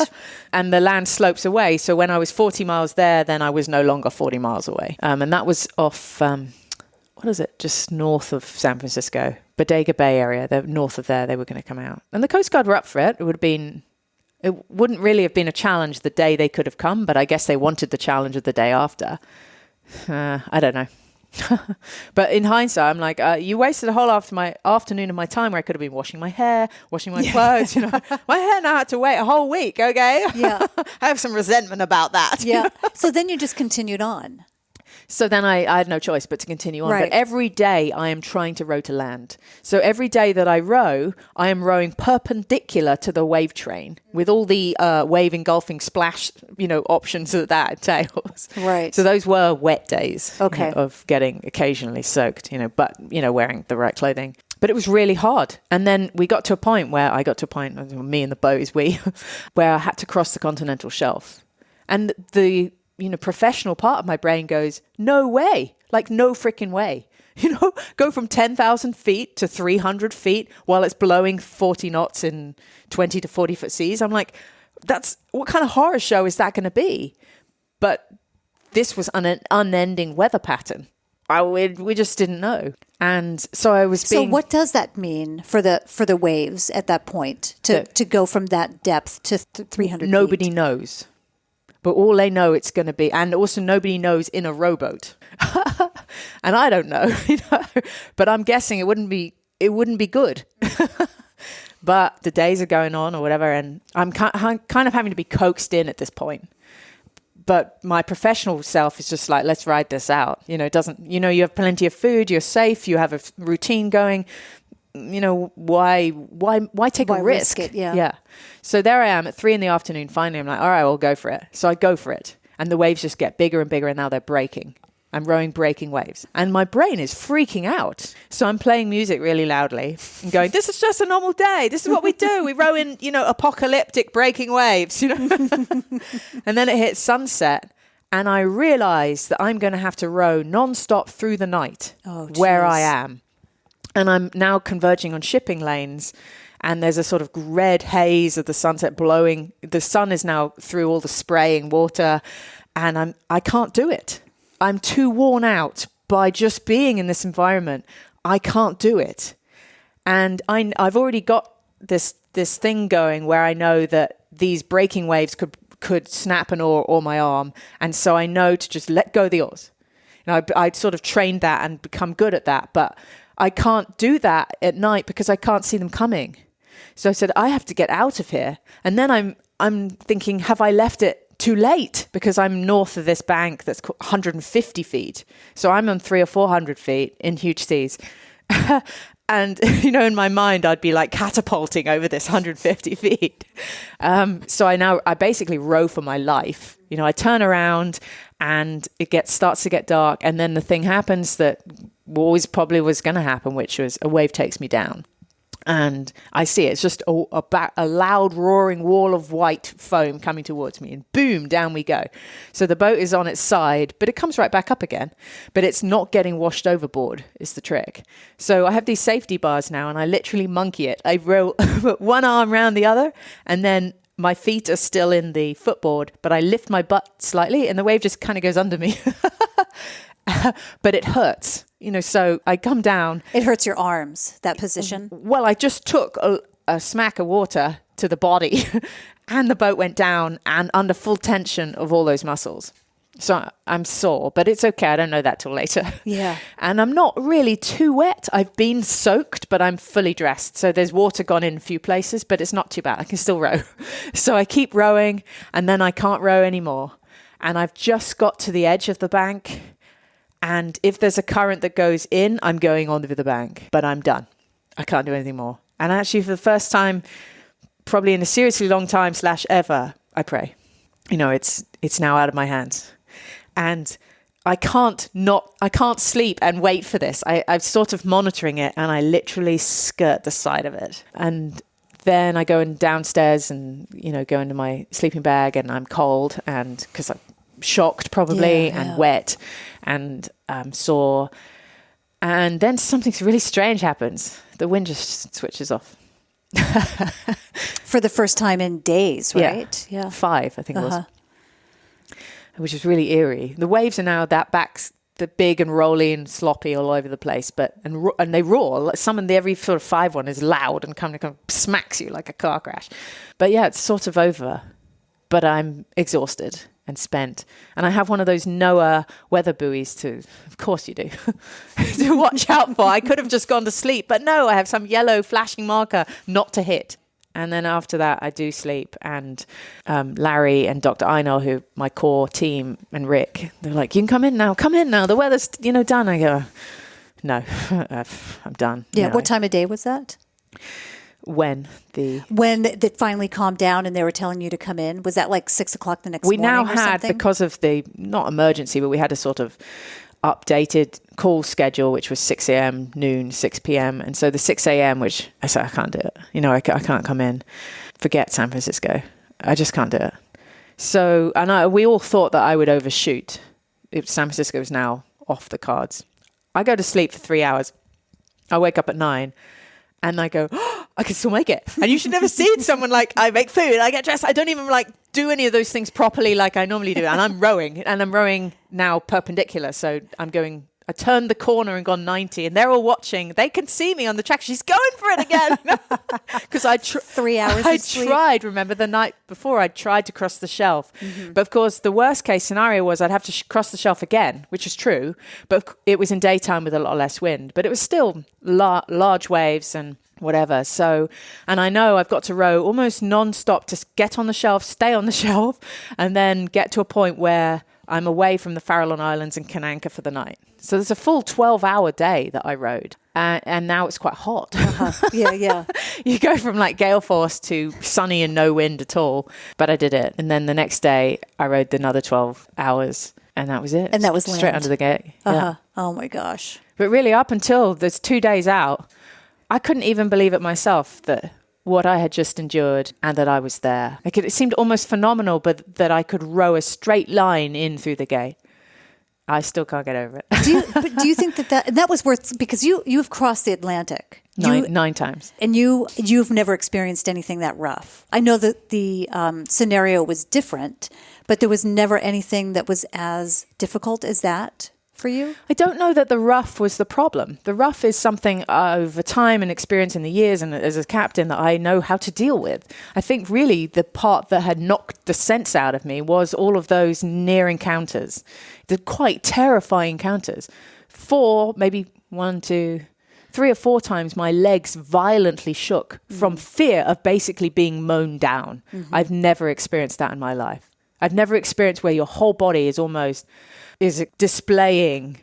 And the land slopes away. So when I was 40 miles there, then I was no longer 40 miles away. And that was off, just north of San Francisco, Bodega Bay area. They're north of there, they were going to come out. And the Coast Guard were up for it. It wouldn't really have been a challenge the day they could have come, but I guess they wanted the challenge of the day after. I don't know. But in hindsight, I'm like, you wasted a whole afternoon of my time where I could have been washing my hair, washing my clothes. My hair now had to wait a whole week. Okay, yeah, I have some resentment about that. Yeah. So then you just continued on. So then I had no choice but to continue on. Right. But every day I am trying to row to land. So every day that I row, I am rowing perpendicular to the wave train with all the wave engulfing splash, options that entails. Right. So those were wet days. Okay. Of getting occasionally soaked, but wearing the right clothing. But it was really hard. And then me and the boat is we, where I had to cross the continental shelf. And the professional part of my brain goes, no way, like no freaking way. Go from 10,000 feet to 300 feet while it's blowing 40 knots in 20 to 40 foot seas. I'm like, what kind of horror show is that going to be? But this was an unending weather pattern. We just didn't know. And so I was being... So what does that mean for the waves at that point to go from that depth to 300 feet? Nobody knows. But all they know it's going to be, and also nobody knows in a rowboat. And I don't know, but I'm guessing it wouldn't be good. But the days are going on or whatever, and I'm kind of having to be coaxed in at this point. But my professional self is just like, let's ride this out. You you have plenty of food, you're safe, you have a routine going. Why take a risk? It, yeah. Yeah. So there I am at 3 p.m. Finally, I'm like, all right, we'll go for it. So I go for it. And the waves just get bigger and bigger, and now they're breaking. I'm rowing breaking waves. And my brain is freaking out. So I'm playing music really loudly and going, this is just a normal day. This is what we do. We row in, apocalyptic breaking waves, And then it hits sunset. And I realize that I'm going to have to row nonstop through the night where I am. And I'm now converging on shipping lanes. And there's a sort of red haze of the sunset blowing. The sun is now through all the spraying water. And I can't do it. I'm too worn out by just being in this environment. I can't do it. And I've already got this thing going where I know that these breaking waves could snap an oar or my arm. And so I know to just let go the oars. I'd sort of trained that and become good at that. But I can't do that at night because I can't see them coming. So I said, I have to get out of here. And then I'm thinking, have I left it too late? Because I'm north of this bank that's 150 feet. So I'm on 300 or 400 feet in huge seas. And, in my mind, I'd be like catapulting over this 150 feet. So I basically row for my life. I turn around and it starts to get dark. And then the thing happens that always probably was going to happen, which was a wave takes me down. And I see it. It's just a loud roaring wall of white foam coming towards me, and boom, down we go. So the boat is on its side, but it comes right back up again. But it's not getting washed overboard is the trick. So I have these safety bars now, and I literally monkey it. I roll one arm around the other, and then my feet are still in the footboard, but I lift my butt slightly, and the wave just kind of goes under me. But it hurts. So I come down. It hurts your arms, that position? Well, I just took a smack of water to the body and the boat went down and under full tension of all those muscles. So I'm sore, but it's okay. I don't know that till later. Yeah. And I'm not really too wet. I've been soaked, but I'm fully dressed. So there's water gone in a few places, but it's not too bad. I can still row. So I keep rowing and then I can't row anymore. And I've just got to the edge of the bank. And if there's a current that goes in, I'm going on the bank, but I'm done. I can't do anything more. And actually, for the first time, probably in a seriously long time / ever, I pray. It's now out of my hands. And I can't sleep and wait for this. I'm sort of monitoring it, and I literally skirt the side of it. And then I go downstairs and, go into my sleeping bag, and I'm cold, and because I'm shocked probably and wet and sore. And then something really strange happens. The wind just switches off. For the first time in days, right? Yeah. 5, I think it was. Which is really eerie. The waves are now the big and rolly and sloppy all over the place, and they roar. Some of every sort of 5 one is loud and kind of smacks you like a car crash. But yeah, it's sort of over. But I'm exhausted and spent. And I have one of those NOAA weather buoys of course you do, to watch out for. I could have just gone to sleep, but no, I have some yellow flashing marker not to hit. And then after that, I do sleep. And Larry and Dr. Einel, who my core team, and Rick, they're like, you can come in now. The weather's, done. I go, no, I'm done. Yeah, what time of day was that? When it finally calmed down and they were telling you to come in, was that like 6 o'clock the next morning? We now or had, something? Because of the, not emergency, but we had a sort of updated call schedule, which was 6 a.m., noon, 6 p.m. And so the 6 a.m., which I said, I can't do it. I can't come in. Forget San Francisco. I just can't do it. So, and we all thought that I would overshoot. San Francisco is now off the cards. I go to sleep for 3 hours. I wake up at 9. And I go, I can still make it. And you should never see someone like, I make food, I get dressed. I don't even do any of those things properly like I normally do. And I'm rowing now perpendicular. So I turned the corner and gone 90 and they're all watching. They can see me on the track. She's going for it again. Because 3 hours of sleep. Remember the night before I tried to cross the shelf. Mm-hmm. But of course, the worst case scenario was I'd have to cross the shelf again, which is true. But it was in daytime with a lot less wind. But it was still large waves. And whatever. So, and I know I've got to row almost non-stop to get on the shelf, stay on the shelf, and then get to a point where I'm away from the Farallon Islands and can anchor for the night. So there's a full 12-hour day that I rowed. And now it's quite hot. Yeah. You go from like gale force to sunny and no wind at all. But I did it. And then the next day I rowed another 12 hours and that was it. And that was straight land. under the gate. Yeah. Oh my gosh. But really up until there's 2 days out, I couldn't even believe it myself that what I had just endured and that I was there. Like it seemed almost phenomenal, but that I could row a straight line in through the gate. I still can't get over it. Do you think that was worth, because you've crossed the Atlantic nine times, and you've never experienced anything that rough. I know that the scenario was different, but there was never anything that was as difficult as that for you? I don't know that the rough was the problem. The rough is something over time and experience in the years and as a captain that I know how to deal with. I think really the part that had knocked the sense out of me was all of those near encounters, the quite terrifying encounters. 4, maybe 1, 2, 3 or 4 times my legs violently shook from fear of basically being mown down. I've never experienced that in my life. I've never experienced where your whole body is displaying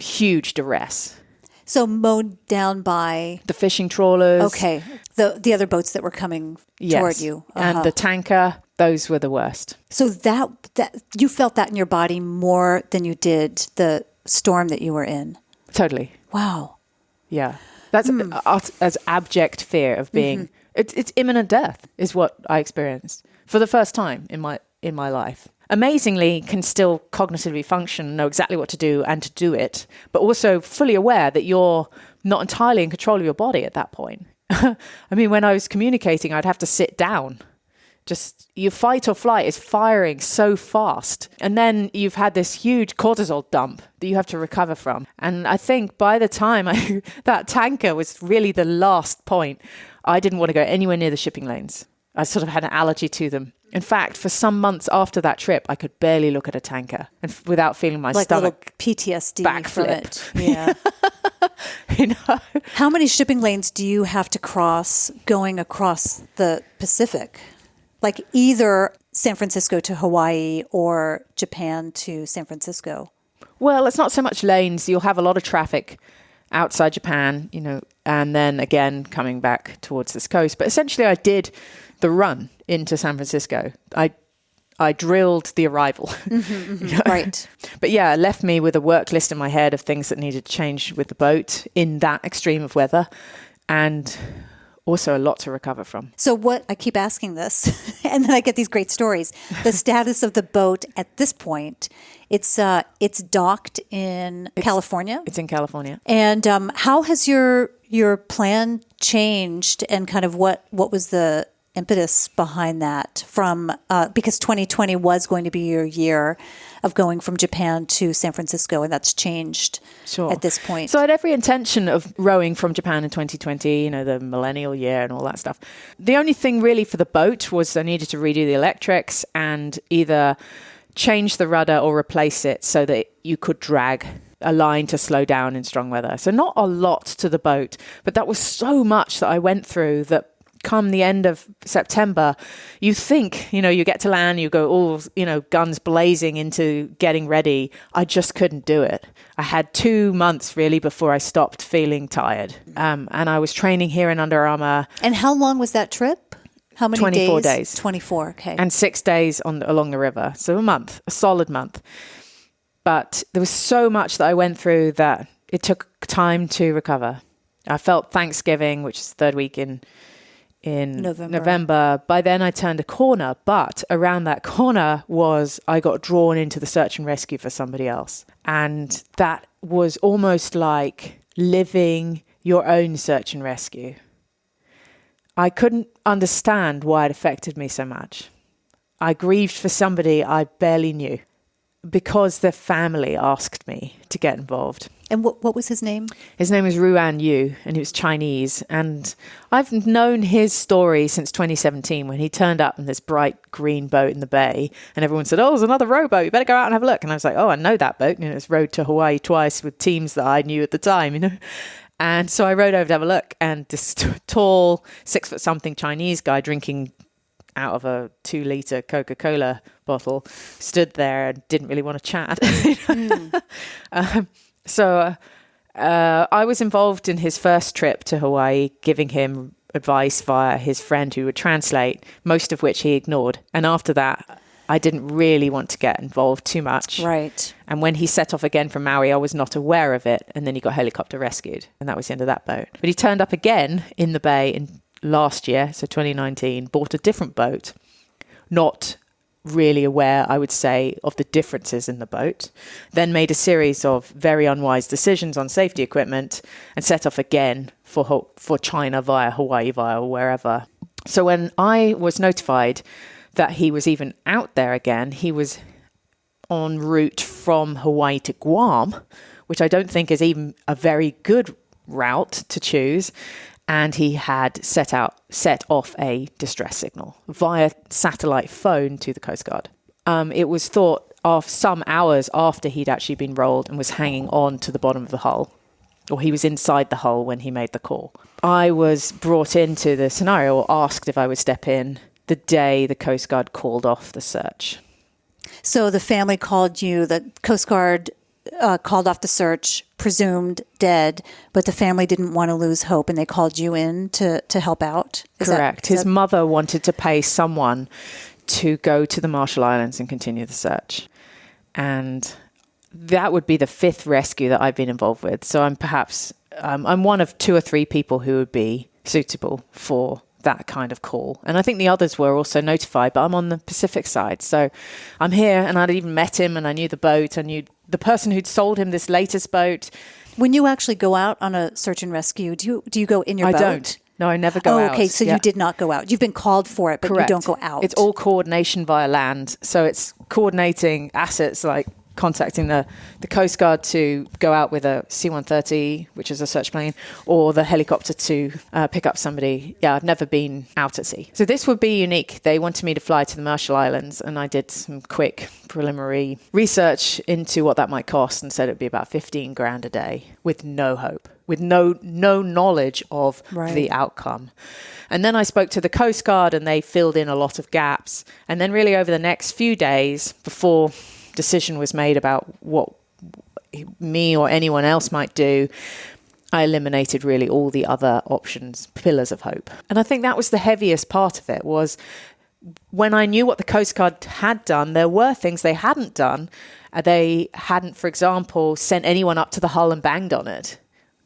huge duress. So mowed down by the fishing trawlers. Okay. The other boats that were coming toward you. And the tanker, those were the worst. So that you felt that in your body more than you did the storm that you were in. Totally. Wow. Yeah. That's as abject fear of being it's imminent death is what I experienced for the first time in my life. Amazingly can still cognitively function, know exactly what to do and to do it, but also fully aware that you're not entirely in control of your body at that point. I mean, when I was communicating, I'd have to sit down. Just your fight or flight is firing so fast. And then you've had this huge cortisol dump that you have to recover from. And I think by the time that tanker was really the last point, I didn't want to go anywhere near the shipping lanes. I sort of had an allergy to them. In fact, for some months after that trip, I could barely look at a tanker and without feeling my stomach PTSD backflip. From it. Yeah. You know? How many shipping lanes do you have to cross going across the Pacific? Like either San Francisco to Hawaii or Japan to San Francisco? Well, it's not so much lanes. You'll have a lot of traffic outside Japan, you know, and then again coming back towards this coast. But essentially I did the run into San Francisco. I drilled the arrival. You know? Right. But yeah, it left me with a work list in my head of things that needed to change with the boat in that extreme of weather, and also a lot to recover from. So what, I keep asking this, and then I get these great stories. The status of the boat at this point, it's docked in California? It's in California. And how has your plan changed, and kind of what was the impetus behind that from, because 2020 was going to be your year of going from Japan to San Francisco, and that's changed at this point. So I had every intention of rowing from Japan in 2020, you know, the millennial year and all that stuff. The only thing really for the boat was I needed to redo the electrics and either change the rudder or replace it so that you could drag a line to slow down in strong weather. So not a lot to the boat, but that was so much that I went through that come the end of September, you think, you know, you get to land, you go all, you know, guns blazing into getting ready. I just couldn't do it. I had 2 months really before I stopped feeling tired. And I was training here in Under Armour. And how long was that trip? How many 24 days? 24, okay. And 6 days along the river. So a solid month. But there was so much that I went through that it took time to recover. I felt Thanksgiving, which is the third week in November. By then I turned a corner, but around that corner I got drawn into the search and rescue for somebody else. And that was almost like living your own search and rescue. I couldn't understand why it affected me so much. I grieved for somebody I barely knew because their family asked me to get involved. And what was his name? His name was Ruan Yu, and he was Chinese. And I've known his story since 2017 when he turned up in this bright green boat in the bay. And everyone said, oh, there's another rowboat. You better go out and have a look. And I was like, oh, I know that boat. You know, it's rowed to Hawaii twice with teams that I knew at the time, you know. And so I rode over to have a look, and this tall 6-foot-something Chinese guy drinking out of a 2-liter Coca-Cola bottle stood there and didn't really want to chat. So I was involved in his first trip to Hawaii, giving him advice via his friend who would translate, most of which he ignored. And after that, I didn't really want to get involved too much. Right. And when he set off again from Maui, I was not aware of it. And then he got helicopter rescued. And that was the end of that boat. But he turned up again in the bay in last year, so 2019, bought a different boat, not really aware, I would say, of the differences in the boat, then made a series of very unwise decisions on safety equipment and set off again for China via Hawaii, via wherever. So when I was notified that he was even out there again, he was en route from Hawaii to Guam, which I don't think is even a very good route to choose. And he had set off a distress signal via satellite phone to the Coast Guard. It was thought of some hours after he'd actually been rolled and was hanging on to the bottom of the hull, or he was inside the hull when he made the call. I was brought into the scenario, or asked if I would step in, the day the Coast Guard called off the search. So the family called you, the Coast Guard called off the search, presumed dead, but the family didn't want to lose hope, and they called you in to help out? Correct. His mother wanted to pay someone to go to the Marshall Islands and continue the search. And that would be the 5th rescue that I've been involved with. So I'm one of 2 or 3 people who would be suitable for that kind of call. And I think the others were also notified, but I'm on the Pacific side. So I'm here, and I'd even met him, and I knew the boat. I knew the person who'd sold him this latest boat. When you actually go out on a search and rescue, do you go in your boat? I don't. No, I never go out. Oh, okay. So you did not go out. You've been called for it, but Correct. You don't go out. It's all coordination via land. So it's coordinating assets like contacting the Coast Guard to go out with a C-130, which is a search plane, or the helicopter to pick up somebody. Yeah, I've never been out at sea. So this would be unique. They wanted me to fly to the Marshall Islands, and I did some quick preliminary research into what that might cost and said it'd be about 15 grand a day with no hope, with no knowledge of the outcome. And then I spoke to the Coast Guard, and they filled in a lot of gaps. And then really over the next few days before decision was made about what me or anyone else might do, I eliminated really all the other options, pillars of hope. And I think that was the heaviest part of it, was when I knew what the Coast Guard had done, there were things they hadn't done. They hadn't, for example, sent anyone up to the hull and banged on it.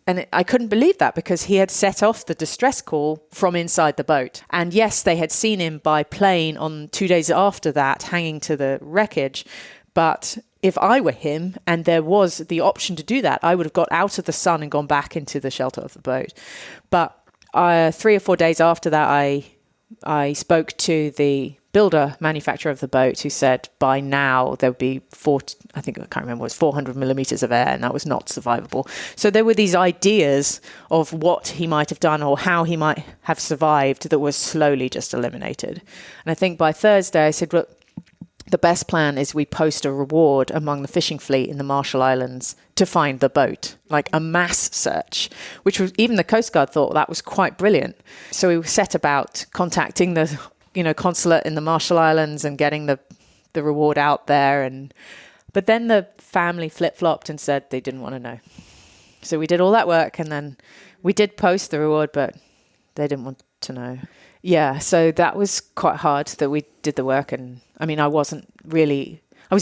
And I couldn't believe that, because he had set off the distress call from inside the boat. And yes, they had seen him by plane on 2 days after that, hanging to the wreckage. But if I were him and there was the option to do that, I would have got out of the sun and gone back into the shelter of the boat. But 3 or 4 days after that, I spoke to the manufacturer of the boat, who said by now there would be 400 millimeters of air, and that was not survivable. So there were these ideas of what he might have done or how he might have survived that was slowly just eliminated. And I think by Thursday I said, look, the best plan is we post a reward among the fishing fleet in the Marshall Islands to find the boat, like a mass search, which was, even the Coast Guard thought that was quite brilliant. So we set about contacting the consulate in the Marshall Islands and getting the reward out there. But then the family flip-flopped and said they didn't want to know. So we did all that work, and then we did post the reward, but they didn't want to know. Yeah, so that was quite hard that we did the work. And I mean, I was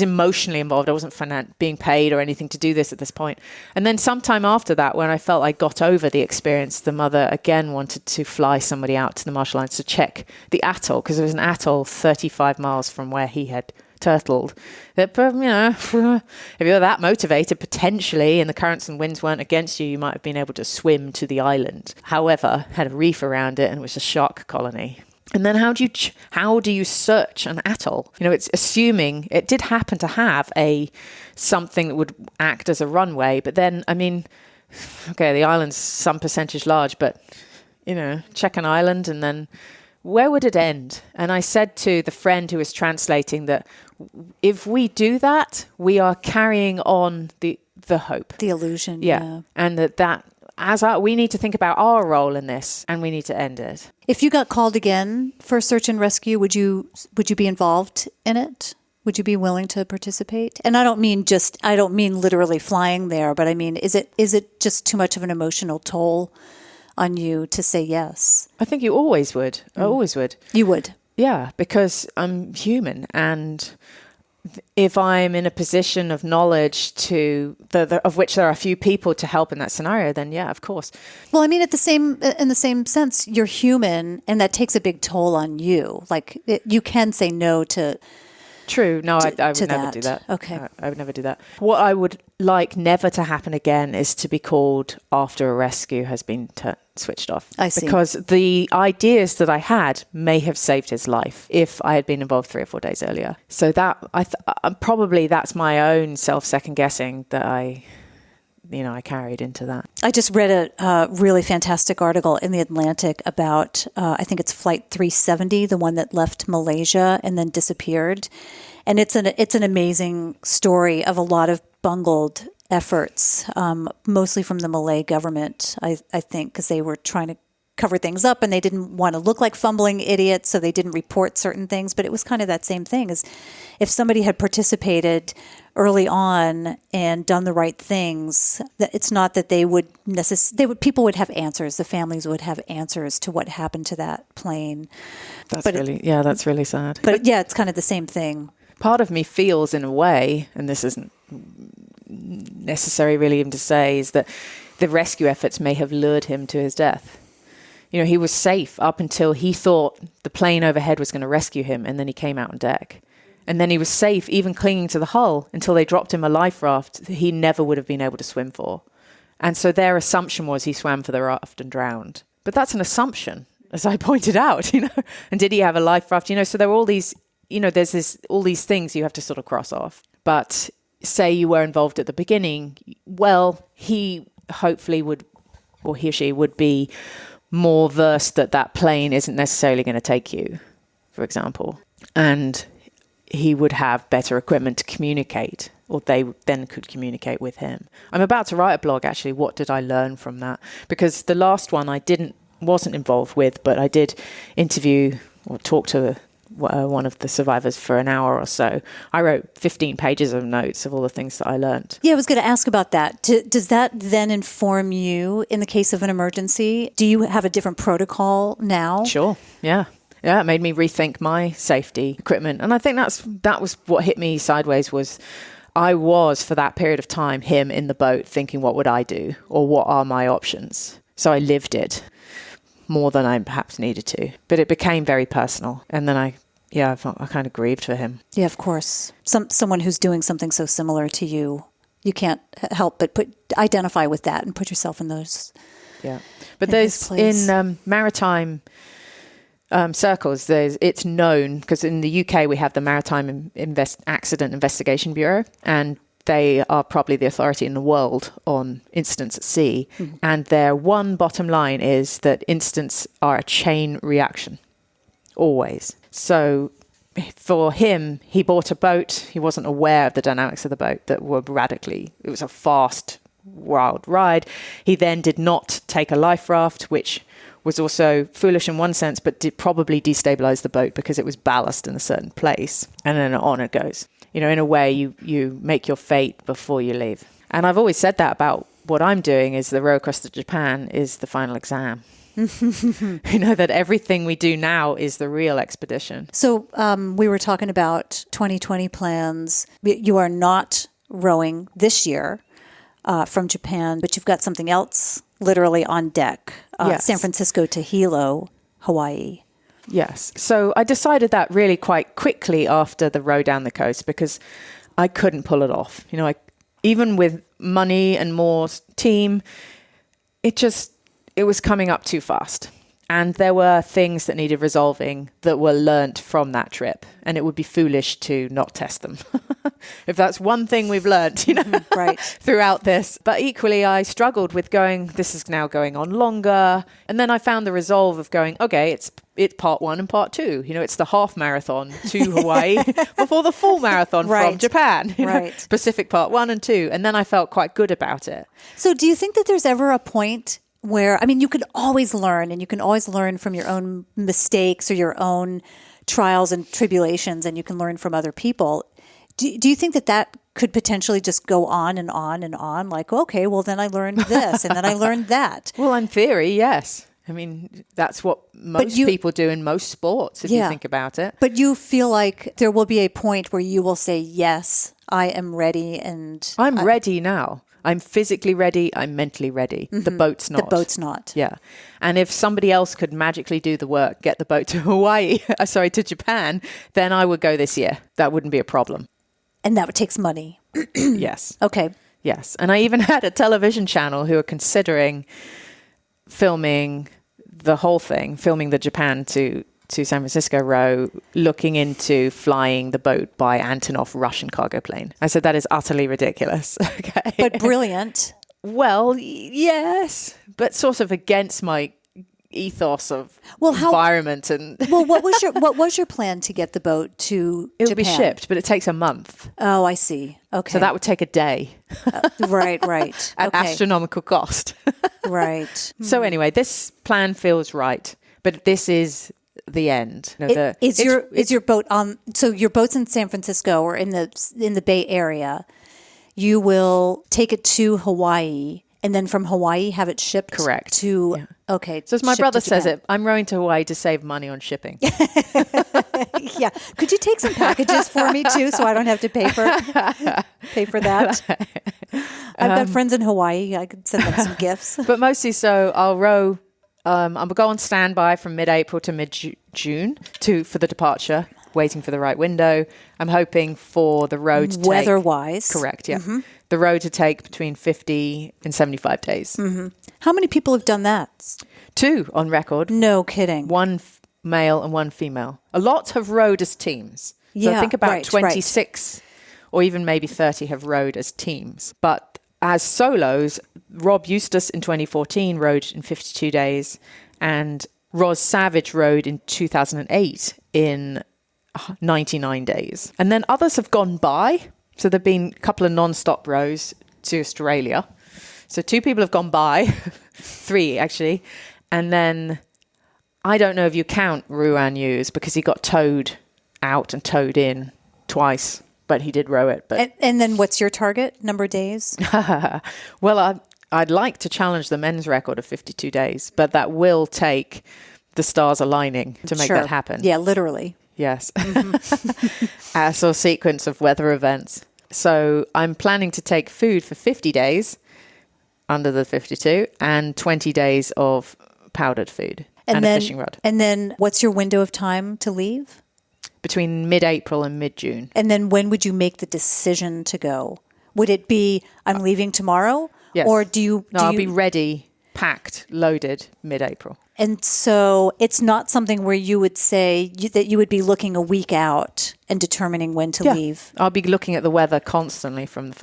emotionally involved. I wasn't being paid or anything to do this at this point. And then sometime after that, when I felt I got over the experience, the mother again wanted to fly somebody out to the Marshall Islands to check the atoll, because there was an atoll 35 miles from where he had turtled. That, if you were that motivated, potentially, and the currents and winds weren't against you, you might have been able to swim to the island. However, had a reef around it, and it was a shark colony. And then how do you search an atoll? It's assuming it did happen to have something that would act as a runway, but then, the island's some percentage large, but, check an island, and then where would it end? And I said to the friend who was translating that if we do that, we are carrying on the hope. The illusion. Yeah. And that we need to think about our role in this, and we need to end it. If you got called again for search and rescue, would you be involved in it? Would you be willing to participate? And I don't mean literally flying there, but I mean, is it just too much of an emotional toll on you to say yes? I think you always would. I always would. You would? Yeah, because I'm human, and if I'm in a position of knowledge of which there are a few people to help in that scenario, then yeah, of course. Well, I mean, in the same sense, you're human, and that takes a big toll on you. Like you can say no to. True. No, I would never do that. Okay. I would never do that. What I would like never to happen again is to be called after a rescue has been switched off. I see. Because the ideas that I had may have saved his life if I had been involved 3 or 4 days earlier. So that probably that's my own self-second guessing that I carried into that. I just read a really fantastic article in The Atlantic about, I think it's Flight 370, the one that left Malaysia and then disappeared. And it's an amazing story of a lot of bungled efforts, mostly from the Malay government, I think, because they were trying to cover things up and they didn't want to look like fumbling idiots, so they didn't report certain things. But it was kind of that same thing as if somebody had participated early on and done the right things, that it's not that people would have answers. The families would have answers to what happened to that plane. That's really sad. But yeah, it's kind of the same thing. Part of me feels in a way, and this isn't necessary really even to say, is that the rescue efforts may have lured him to his death. He was safe up until he thought the plane overhead was going to rescue him, and then he came out on deck. And then he was safe, even clinging to the hull, until they dropped him a life raft that he never would have been able to swim for. And so their assumption was he swam for the raft and drowned. But that's an assumption, as I pointed out, And did he have a life raft? So there were all these, there's all these things you have to sort of cross off. But say you were involved at the beginning, well, he hopefully would, or he or she would be more versed that plane isn't necessarily going to take you, for example. And he would have better equipment to communicate, or they then could communicate with him. I'm about to write a blog, actually. What did I learn from that? Because the last one I wasn't involved with, but I did interview or talk to one of the survivors for an hour or so. I wrote 15 pages of notes of all the things that I learned. Yeah, I was going to ask about that. Does that then inform you in the case of an emergency? Do you have a different protocol now? Sure, yeah. Yeah, it made me rethink my safety equipment. And I think that was what hit me sideways was I was, for that period of time, him in the boat thinking, what would I do? Or what are my options? So I lived it more than I perhaps needed to. But it became very personal. And then I kind of grieved for him. Yeah, of course. Someone who's doing something so similar to you, you can't help but identify with that and put yourself in those. Yeah. But there's in maritime circles, it's known, because in the UK we have the Maritime Accident Investigation Bureau, and they are probably the authority in the world on incidents at sea. Mm-hmm. And their one bottom line is that incidents are a chain reaction, always. So for him, he bought a boat. He wasn't aware of the dynamics of the boat that were it was a fast, wild ride. He then did not take a life raft, which was also foolish in one sense, but did probably destabilize the boat because it was ballast in a certain place. And then on it goes. In a way, you make your fate before you leave. And I've always said that about what I'm doing is the row across to Japan is the final exam. That everything we do now is the real expedition. So we were talking about 2020 plans. You are not rowing this year from Japan, but you've got something else literally on deck, yes. San Francisco to Hilo, Hawaii. Yes. So I decided that really quite quickly after the row down the coast because I couldn't pull it off. Even with money and more team, it was coming up too fast. And there were things that needed resolving that were learnt from that trip. And it would be foolish to not test them. If that's one thing we've learned, Right. throughout this. But equally, I struggled with going, this is now going on longer. And then I found the resolve of going, okay, it's part 1 and part 2. It's the half marathon to Hawaii before the full marathon from Japan. Right. Pacific part 1 and 2. And then I felt quite good about it. So do you think that there's ever a point where, you can always learn, and you can always learn from your own mistakes or your own trials and tribulations, and you can learn from other people. Do you think that could potentially just go on and on and on? Like, okay, well, then I learned this, and then I learned that. Well, in theory, yes. That's what most people do in most sports, if you think about it. But you feel like there will be a point where you will say, yes, I am ready. And I'm ready now. I'm physically ready. I'm mentally ready. Mm-hmm. The boat's not. The boat's not. Yeah. And if somebody else could magically do the work, get the boat to to Japan, then I would go this year. That wouldn't be a problem. And that takes money. Yes. Okay. Yes. And I even had a television channel who are considering filming the whole thing, filming the Japan to San Francisco row, looking into flying the boat by Antonov Russian cargo plane. I said, that is utterly ridiculous. Okay. But brilliant. Well, yes, but sort of against my ethos of environment and what was your plan to get the boat to it Japan? Would be shipped, but it takes a month. Oh, I see. Okay. So that would take a day. Right. At astronomical cost. Right. So anyway, this plan feels right, but this is the end. Is your boat on? So your boat's in San Francisco or in the Bay Area. You will take it to Hawaii, and then from Hawaii have it shipped. Correct. To yeah. Okay. So as my brother says it, I'm rowing to Hawaii to save money on shipping. Yeah. Could you take some packages for me too, so I don't have to pay for that? I've got friends in Hawaii. I could send them some gifts. But mostly, so I'll row. I'll go on standby from mid-April to mid-June for the departure, waiting for the right window. I'm hoping for the row to weather-wise. Correct, yeah. Mm-hmm. The row to take between 50 and 75 days. Mm-hmm. How many people have done that? 2 on record. No kidding. 1 male and 1 female. A lot have rowed as teams. So I think about 26 or even maybe 30 have rowed as teams. But as solos, Rob Eustace in 2014 rowed in 52 days, and Roz Savage rowed in 2008 in 99 days. And then others have gone by. So there have been a couple of non-stop rows to Australia. So 2 people have gone by, 3 actually. And then I don't know if you count Ruan Hughes because he got towed out and towed in twice. But he did row it. But and then what's your target number of days? Well, I'd like to challenge the men's record of 52 days, but that will take the stars aligning to make that happen. Yeah, literally. Yes. Mm-hmm. A sequence of weather events. So I'm planning to take food for 50 days under the 52 and 20 days of powdered food and a fishing rod. And then what's your window of time to leave? Between mid-April and mid-June. And then when would you make the decision to go? Would it be, I'm leaving tomorrow? Yes. Or I'll be ready, packed, loaded mid-April. And so it's not something where you would say that you would be looking a week out and determining when to leave. I'll be looking at the weather constantly from the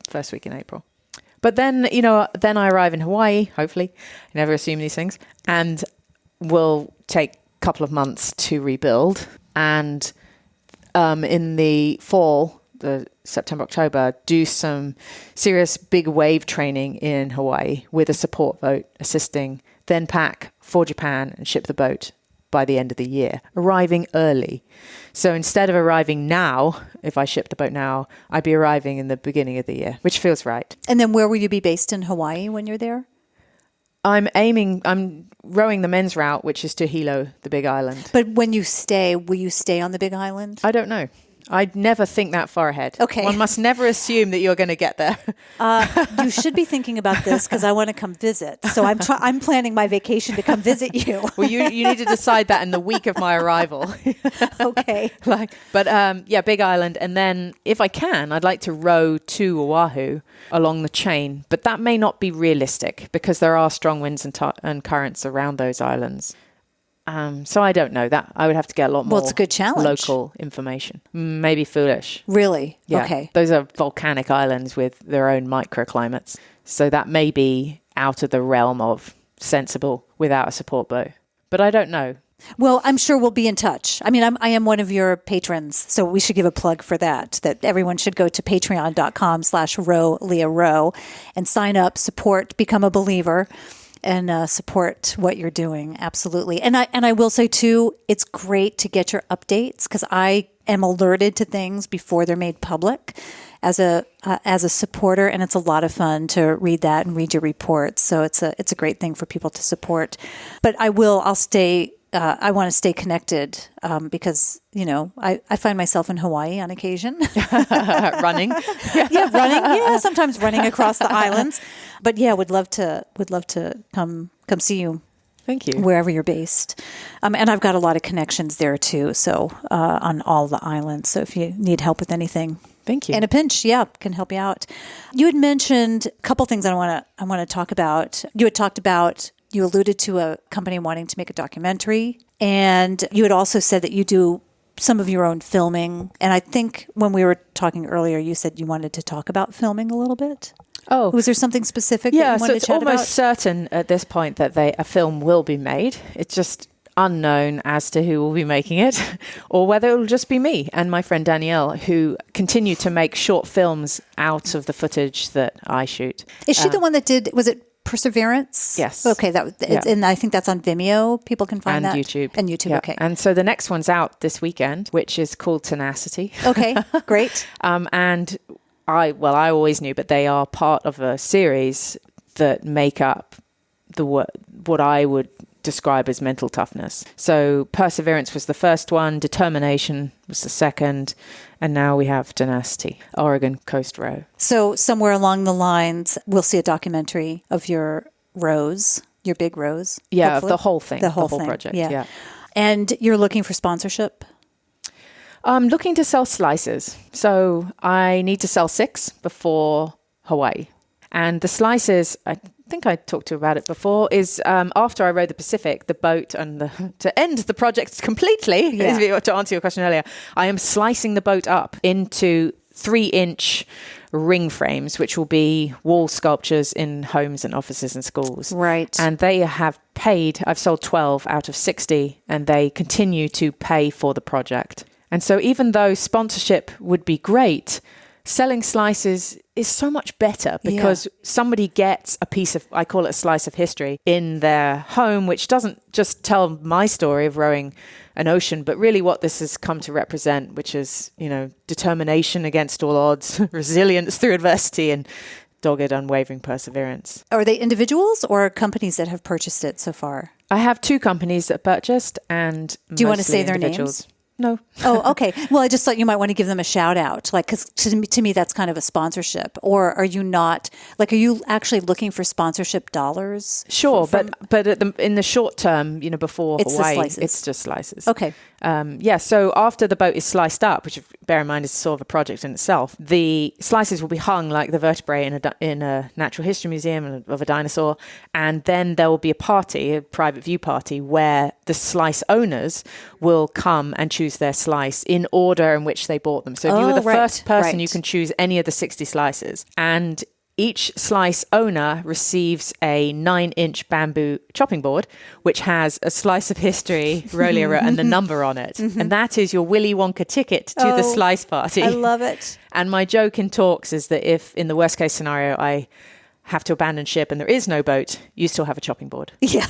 first week in April. But then, then I arrive in Hawaii, hopefully. I never assume these things. And will take a couple of months to rebuild. And in the fall, the September, October, do some serious big wave training in Hawaii with a support boat assisting, then pack for Japan and ship the boat by the end of the year, arriving early. So instead of arriving now, if I ship the boat now, I'd be arriving in the beginning of the year, which feels right. And then where will you be based in Hawaii when you're there? I'm rowing the men's route, which is to Hilo, the Big Island. But when you stay, will you stay on the Big Island? I don't know. I'd never think that far ahead. Okay. One must never assume that you're going to get there. You should be thinking about this because I want to come visit. So I'm planning my vacation to come visit you. Well, you need to decide that in the week of my arrival. Okay. Big Island. And then if I can, I'd like to row to Oahu along the chain. But that may not be realistic because there are strong winds and currents around those islands. So I don't know that. I would have to get a lot more it's a good challenge. Local information. Maybe foolish. Really? Yeah. Okay. Those are volcanic islands with their own microclimates. So that may be out of the realm of sensible without a support boat. But I don't know. Well, I'm sure we'll be in touch. I mean, I am one of your patrons, so we should give a plug for that everyone should go to patreon.com/row and sign up, support, become a believer, and support what you're doing. Absolutely. And I will say too, it's great to get your updates because I am alerted to things before they're made public as a supporter, and it's a lot of fun to read that and read your reports. So it's a great thing for people to support. But I want to stay connected because, I find myself in Hawaii on occasion. Running. Yeah, running. Yeah, sometimes running across the islands. But yeah, would love to come see you. Thank you. Wherever you're based. And I've got a lot of connections there too. So on all the islands. So if you need help with anything. Thank you. In a pinch, can help you out. You had mentioned a couple things I want to talk about. You had talked about, you alluded to a company wanting to make a documentary, and you had also said that you do some of your own filming. And I think when we were talking earlier, you said you wanted to talk about filming a little bit. Oh, was there something specific that you wanted to chat about? Yeah, so it's almost certain at this point that a film will be made. It's just unknown as to who will be making it or whether it will just be me and my friend Danielle who continue to make short films out of the footage that I shoot. Is she the one that did, was it Perseverance? Yes. Okay, and I think that's on Vimeo. People can find that. And YouTube. And YouTube, yeah. Okay. And so the next one's out this weekend, which is called Tenacity. Okay, great. And I always knew, but they are part of a series that make up what I would describe as mental toughness. So Perseverance was the first one, Determination was the second, and now we have Tenacity, Oregon Coast Row. So somewhere along the lines, we'll see a documentary of your rows, your big rows. Yeah, hopefully. of the whole thing, the whole project. Yeah. And you're looking for sponsorship? I'm looking to sell slices. So I need to sell 6 before Hawaii. And the slices, I think I talked to you about it before, is after I rode the Pacific, the boat, and to end the project completely, to answer your question earlier, I am slicing the boat up into 3-inch ring frames, which will be wall sculptures in homes and offices and schools. Right. And they have paid, I've sold 12 out of 60, and they continue to pay for the project. And so even though sponsorship would be great, selling slices is so much better because somebody gets a piece of, I call it a slice of history, in their home, which doesn't just tell my story of rowing an ocean, but really what this has come to represent, which is, determination against all odds, resilience through adversity, and dogged, unwavering perseverance. Are they individuals or companies that have purchased it so far? I have 2 companies that purchased, and do you want to say their names? No. Oh, okay. Well, I just thought you might want to give them a shout out, because to me, that's kind of a sponsorship. Or are you not, are you actually looking for sponsorship dollars? Sure, but in the short term, before it's Hawaii, it's just slices. Okay. So after the boat is sliced up, which bear in mind is sort of a project in itself, the slices will be hung like the vertebrae in a natural history museum of a dinosaur, and then there will be a private view party, where the slice owners will come and choose their slice in order in which they bought them. So if you were the first person, you can choose any of the 60 slices, and each slice owner receives a 9-inch bamboo chopping board, which has a slice of history, Rolia, and the number on it. Mm-hmm. And that is your Willy Wonka ticket to the slice party. I love it. And my joke in talks is that if, in the worst case scenario, I have to abandon ship and there is no boat, you still have a chopping board. Yeah.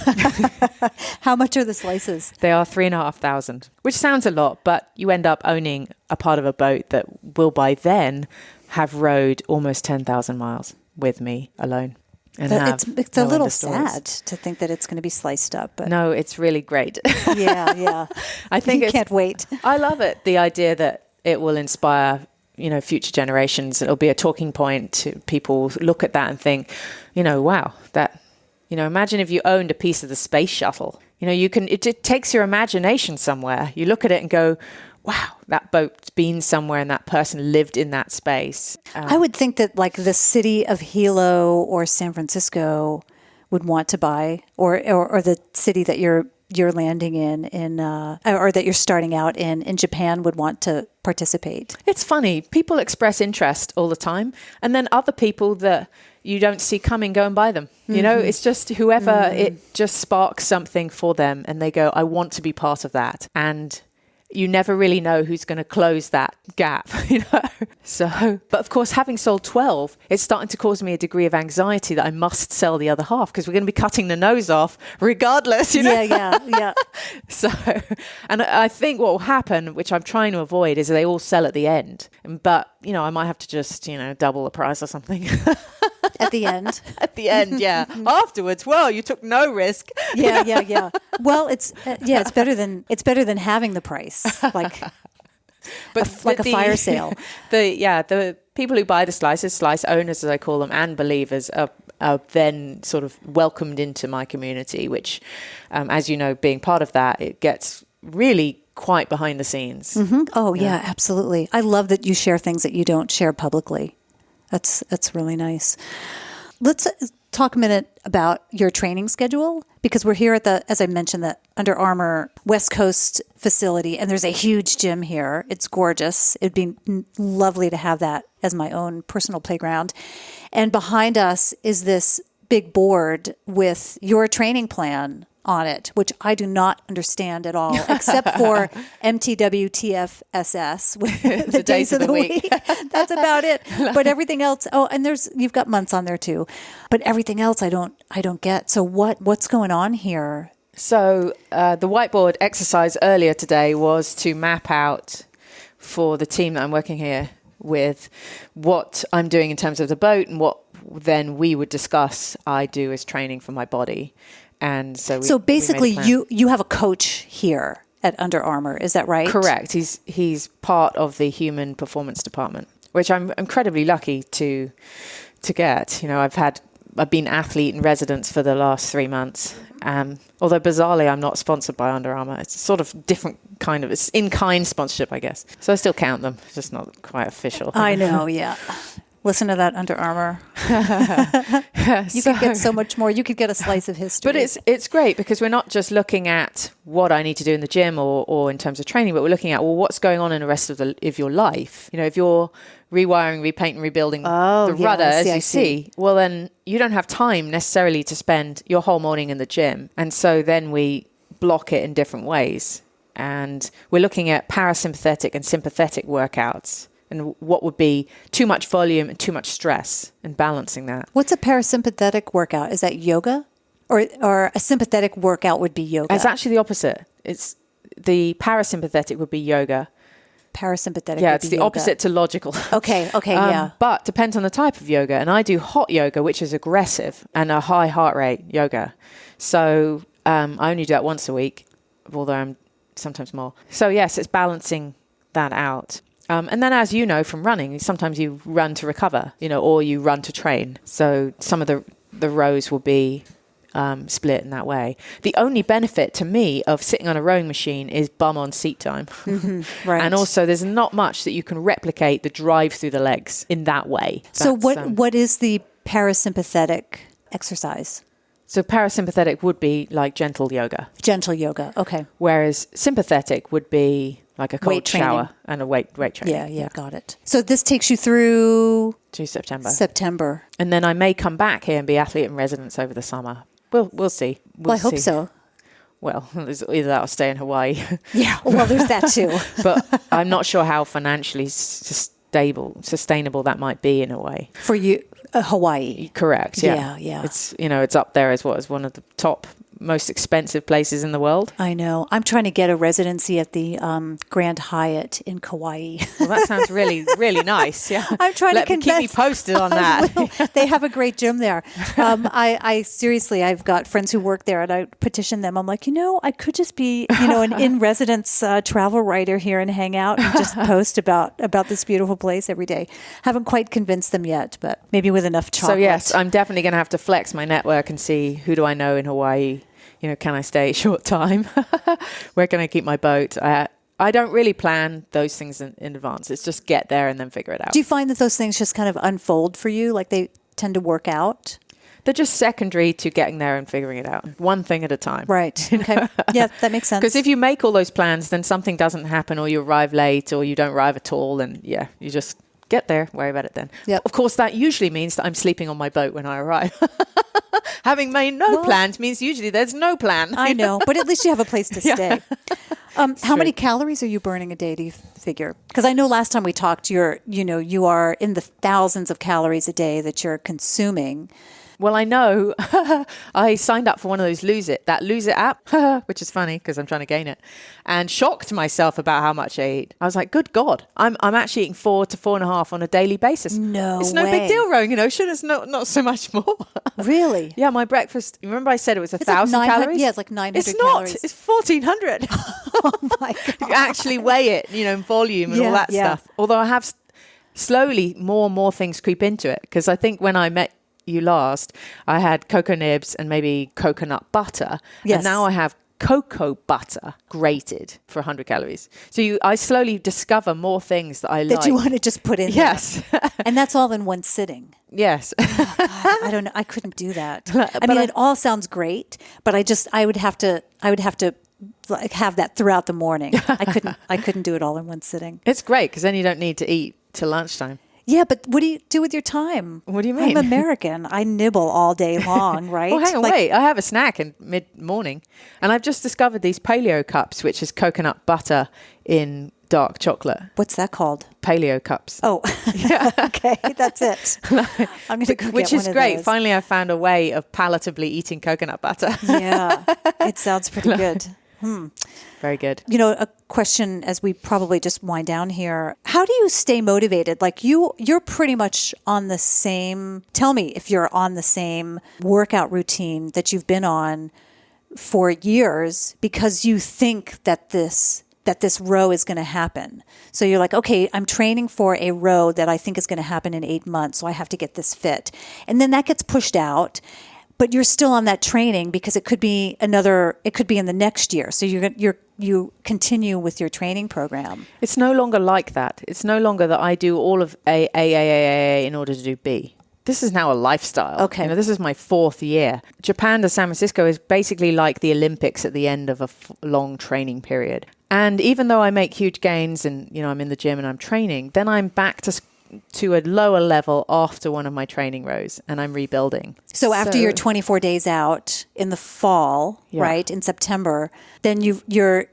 How much are the slices? They are 3,500, which sounds a lot, but you end up owning a part of a boat that will by then have rowed almost 10,000 miles with me alone. And it's a little sad to think that it's going to be sliced up. But no, it's really great. Yeah. I think you can't wait. I love it. The idea that it will inspire, future generations. It'll be a talking point to people look at that and think, wow, that, imagine if you owned a piece of the space shuttle. It takes your imagination somewhere. You look at it and go, wow, that boat's been somewhere and that person lived in that space. I would think that the city of Hilo or San Francisco would want to buy, or the city that you're you're landing in or that you're starting out in Japan would want to participate? It's funny. People express interest all the time, and then other people that you don't see coming go and buy them. You know, it's just whoever it just sparks something for them, and they go, I want to be part of that. And you never really know who's going to close that gap, you know. So, but of course, having sold 12, it's starting to cause me a degree of anxiety that I must sell the other half, because we're going to be cutting the nose off regardless, you know. Yeah. So, and I think what will happen, which I'm trying to avoid, is they all sell at the end. But, you know, I might have to just, you know, double the price or something. At the end. At the end, yeah. Afterwards, well, you took no risk. Yeah. Well, it's better than having the price, like a fire sale. The people who buy the slices, slice owners as I call them, and believers are then sort of welcomed into my community, which, as you know, being part of that, it gets really quite behind the scenes. Mm-hmm. Oh yeah, absolutely. I love that you share things that you don't share publicly. That's really nice. Let's talk a minute about your training schedule, because we're here at as I mentioned, the Under Armour West Coast facility, and there's a huge gym here. It's gorgeous. It'd be lovely to have that as my own personal playground. And behind us is this big board with your training plan on it, which I do not understand at all, except for MTWTFSS, the days of the week. That's about it. But everything else, and you've got months on there too. But everything else I don't get. So what's going on here? So the whiteboard exercise earlier today was to map out for the team that I'm working here with what I'm doing in terms of the boat, and what then we would discuss I do as training for my body. And so basically you have a coach here at Under Armour, is that right? Correct. He's part of the human performance department, which I'm incredibly lucky to get. You know, I've been athlete in residence for the last 3 months. Although bizarrely, I'm not sponsored by Under Armour. It's sort of different kind of, it's in-kind sponsorship, I guess. So I still count them. It's just not quite official. I know, yeah. Listen to that, Under Armour. You could get so much more. You could get a slice of history. But it's great, because we're not just looking at what I need to do in the gym or in terms of training, but we're looking at, well, what's going on in the rest of your life. You know, if you're rewiring, repainting, rebuilding the rudder, as you see, well, then you don't have time necessarily to spend your whole morning in the gym. And so then we block it in different ways. And we're looking at parasympathetic and sympathetic workouts, and what would be too much volume and too much stress, and balancing that. What's a parasympathetic workout? Is that yoga? Or a sympathetic workout would be yoga? It's actually the opposite. It's the parasympathetic would be yoga. Parasympathetic Yeah, would it's be the yoga. opposite to logical. Okay, yeah. But depends on the type of yoga. And I do hot yoga, which is aggressive, and a high heart rate yoga. So I only do that once a week, although I'm sometimes more. So yes, it's balancing that out. And then, as you know from running, sometimes you run to recover, you know, or you run to train. So some of the rows will be split in that way. The only benefit to me of sitting on a rowing machine is bum on seat time. Mm-hmm, right. And also, there's not much that you can replicate the drive through the legs in that way. So what is the parasympathetic exercise? So parasympathetic would be like gentle yoga. Gentle yoga, okay. Whereas sympathetic would be like a cold shower and a weight training. Yeah, got it. So this takes you through to September. And then I may come back here and be athlete in residence over the summer. We'll see. I hope so. Well, either that or stay in Hawaii. Yeah, well, there's that too. But I'm not sure how financially sustainable that might be in a way. For you, Hawaii. Correct, yeah. Yeah. It's, it's up there as one of the top most expensive places in the world. I know. I'm trying to get a residency at the Grand Hyatt in Kauai. Well, that sounds really, really nice. Yeah, I'm trying to convince. Keep me posted on that. They have a great gym there. I seriously, I've got friends who work there, and I petition them. I'm like, I could just be, an in-residence travel writer here and hang out and just post about this beautiful place every day. Haven't quite convinced them yet, but maybe with enough chocolate. So yes, I'm definitely going to have to flex my network and see who do I know in Hawaii. Can I stay a short time? Where can I keep my boat? I don't really plan those things in advance. It's just get there and then figure it out. Do you find that those things just kind of unfold for you? Like they tend to work out? they're just secondary to getting there and figuring it out. One thing at a time. Right. Okay. Yeah, that makes sense. Because if you make all those plans, then something doesn't happen, or you arrive late, or you don't arrive at all, and you just get there, worry about it then. Yep. Of course, that usually means that I'm sleeping on my boat when I arrive. Having made no plans means usually there's no plan. I know, but at least you have a place to stay. How true. many calories are you burning a day, do you figure? Because I know last time we talked, you are in the thousands of calories a day that you're consuming. Well, I know I signed up for one of those Lose It app, which is funny because I'm trying to gain it, and shocked myself about how much I eat. I was like, good God, I'm actually eating 4 to 4.5 on a daily basis. No It's no way. big deal rowing in ocean. It's not so much more. Really? Yeah, my breakfast, remember I said it was 1,000 like calories? Yeah, it's like 900 it's not. calories. It's 1,400. Oh my God. You actually weigh it, in volume and all that stuff. Although I have slowly more and more things creep into it, because I think when I met you last, I had cocoa nibs and maybe coconut butter. Yes. And now I have cocoa butter grated for 100 calories. So I slowly discover more things that I like. That you want to just put in Yes. there. And that's all in one sitting. Yes. Oh, God, I don't know. I couldn't do that. I mean, it all sounds great, but I would have to like have that throughout the morning. I couldn't do it all in one sitting. It's great because then you don't need to eat till lunchtime. Yeah, but what do you do with your time? What do you mean? I'm American. I nibble all day long, right? Well, hang on, wait. I have a snack in mid-morning. And I've just discovered these paleo cups, which is coconut butter in dark chocolate. What's that called? Paleo cups. Oh, okay. That's it. I'm going to go Which get is one of great. those. Finally, I found a way of palatably eating coconut butter. Yeah, it sounds pretty good. Very good. A question as we probably just wind down here. How do you stay motivated? Like you're pretty much on the same, tell me if you're on the same workout routine that you've been on for years because you think that this row is going to happen. So you're like, okay, I'm training for a row that I think is going to happen in 8 months. So I have to get this fit. And then that gets pushed out. But you're still on that training because it could be in the next year. So you continue with your training program. It's no longer like that. It's no longer that I do all of A in order to do B. This is now a lifestyle. Okay. This is my 4th year. Japan to San Francisco is basically like the Olympics at the end of a long training period. And even though I make huge gains and, I'm in the gym and I'm training, then I'm back to a lower level after one of my training rows and I'm rebuilding. So after you're 24 days out in the fall, right, in September, then you're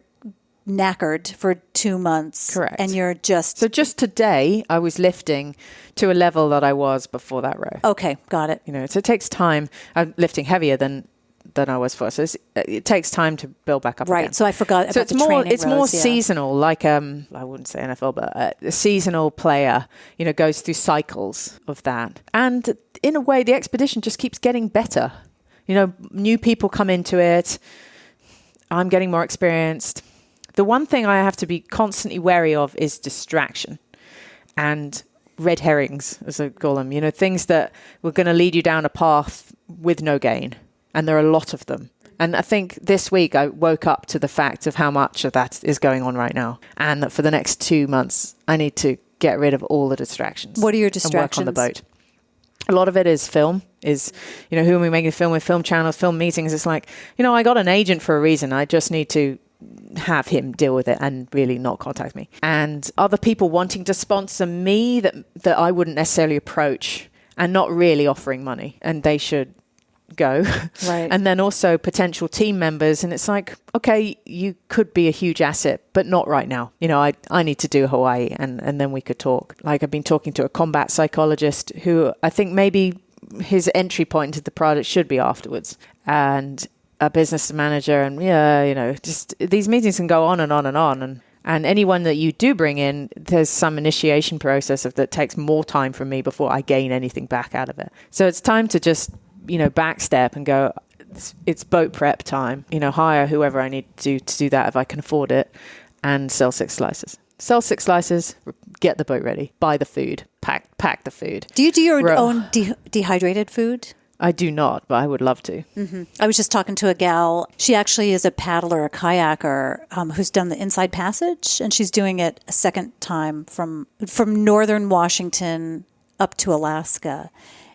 knackered for 2 months. Correct. And you're just... So just today, I was lifting to a level that I was before that row. Okay, got it. So it takes time. I'm lifting heavier than I was for. So it takes time to build back up right. again. So I forgot about the training It's more rows, seasonal, like I wouldn't say NFL, but a seasonal player, goes through cycles of that. And in a way, the expedition just keeps getting better. New people come into it. I'm getting more experienced. The one thing I have to be constantly wary of is distraction and red herrings, as I call them. Things that were going to lead you down a path with no gain. And there are a lot of them. And I think this week I woke up to the fact of how much of that is going on right now. And that for the next 2 months, I need to get rid of all the distractions. What are your distractions? And work on the boat. A lot of it is film, who am we making a film with, film channels, film meetings. It's like, I got an agent for a reason. I just need to have him deal with it and really not contact me. And other people wanting to sponsor me that I wouldn't necessarily approach and not really offering money. And they should go. Right. And then also potential team members. And it's like, okay, you could be a huge asset, but not right now. I need to do Hawaii and then we could talk. Like I've been talking to a combat psychologist who I think maybe his entry point into the product should be afterwards. And a business manager and just these meetings can go on and on and on. And anyone that you do bring in, there's some initiation process that takes more time from me before I gain anything back out of it. So it's time to just backstep and go, it's boat prep time, hire whoever I need to do that if I can afford it, and sell 6 slices. Sell 6 slices, get the boat ready, buy the food, pack the food. Do you do your own dehydrated food? I do not, but I would love to. Mm-hmm. I was just talking to a gal. She actually is a paddler, a kayaker, who's done the Inside Passage, and she's doing it a second time from northern Washington up to Alaska.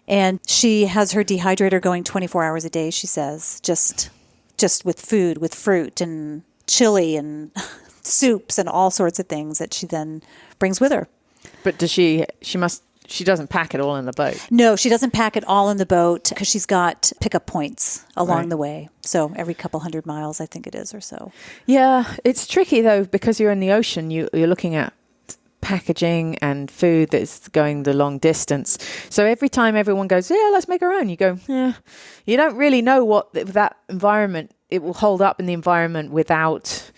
And she has her dehydrator going 24 hours a day, she says, just with food, with fruit and chili and soups and all sorts of things that she then brings with her. But does she doesn't pack it all in the boat? No, she doesn't pack it all in the boat because she's got pickup points along the way. So every couple 100 miles, I think it is, or so. Yeah, it's tricky though, because you're in the ocean, you're looking at packaging and food that's going the long distance. So every time everyone goes, yeah, let's make our own, you go, yeah. You don't really know what that environment, it will hold up in the environment without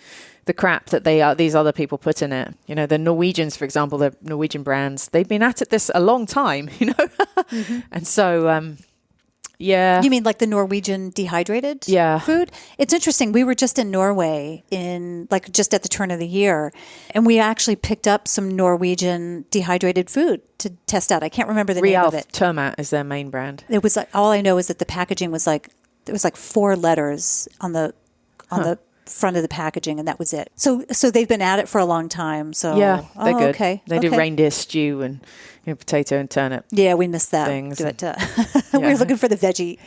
the crap that these other people put in it. You know, the Norwegians, for example, the Norwegian brands, they've been at it this a long time, you know. Mm-hmm. And so, yeah. You mean like the Norwegian dehydrated food? It's interesting. We were just in Norway just at the turn of the year, and we actually picked up some Norwegian dehydrated food to test out. I can't remember the name of it. Termat is their main brand. It was all I know is that the packaging was it was 4 letters on the front of the packaging, and that was it. So they've been at it for a long time. So yeah, they're good. Okay. They do reindeer stew and potato and turnip. Yeah, we missed that. Things. But we were looking for the veggie.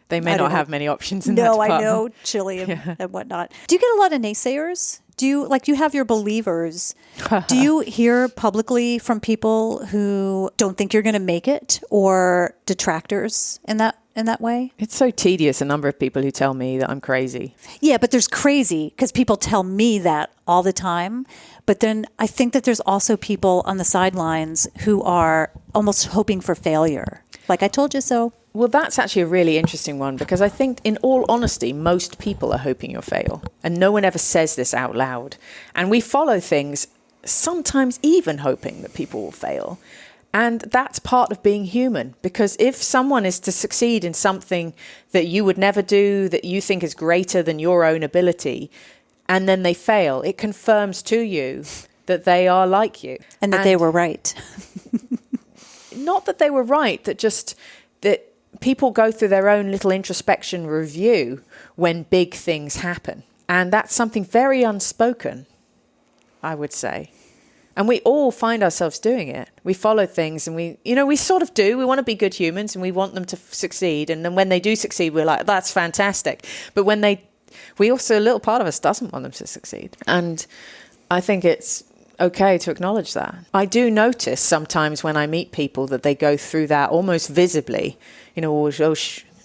They may not have many options in that department. No, I know, chili and whatnot. Do you get a lot of naysayers? Do you have your believers? Do you hear publicly from people who don't think you're going to make it, or detractors in that way? It's so tedious, a number of people who tell me that I'm crazy. Yeah, but there's crazy because people tell me that all the time. But then I think that there's also people on the sidelines who are almost hoping for failure. Like, I told you so. Well, that's actually a really interesting one, because I think, in all honesty, most people are hoping you'll fail. And no one ever says this out loud. And we follow things, sometimes even hoping that people will fail. And that's part of being human, because if someone is to succeed in something that you would never do, that you think is greater than your own ability, and then they fail, it confirms to you that they are like you. And that they were right. Not that they were right, that people go through their own little introspection review when big things happen. And that's something very unspoken, I would say. And we all find ourselves doing it. We follow things, and we sort of do. We want to be good humans, and we want them to succeed. And then when they do succeed, we're like, that's fantastic. But when we also, a little part of us doesn't want them to succeed. And I think it's okay to acknowledge that. I do notice sometimes when I meet people that they go through that almost visibly,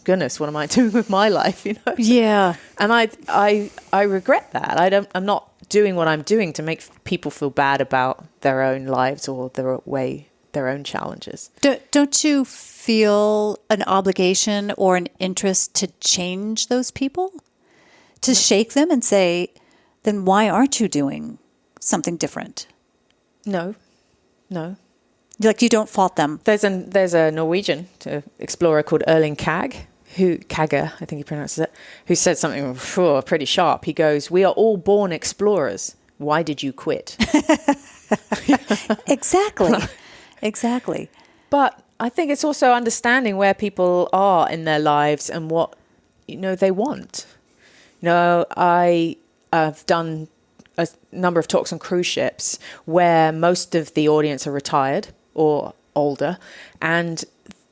goodness, what am I doing with my life? Yeah. And I regret that. I'm not doing what I'm doing to make people feel bad about their own lives or their own challenges. Don't you feel an obligation or an interest to change those people? To shake them and say, then why aren't you doing something different? No. Like, you don't fault them. There's a Norwegian explorer called Erling Kagge, I think he pronounces it, who said something pretty sharp. He goes, "We are all born explorers. Why did you quit?" Exactly. But I think it's also understanding where people are in their lives and what they want. I have done a number of talks on cruise ships where most of the audience are retired or older, and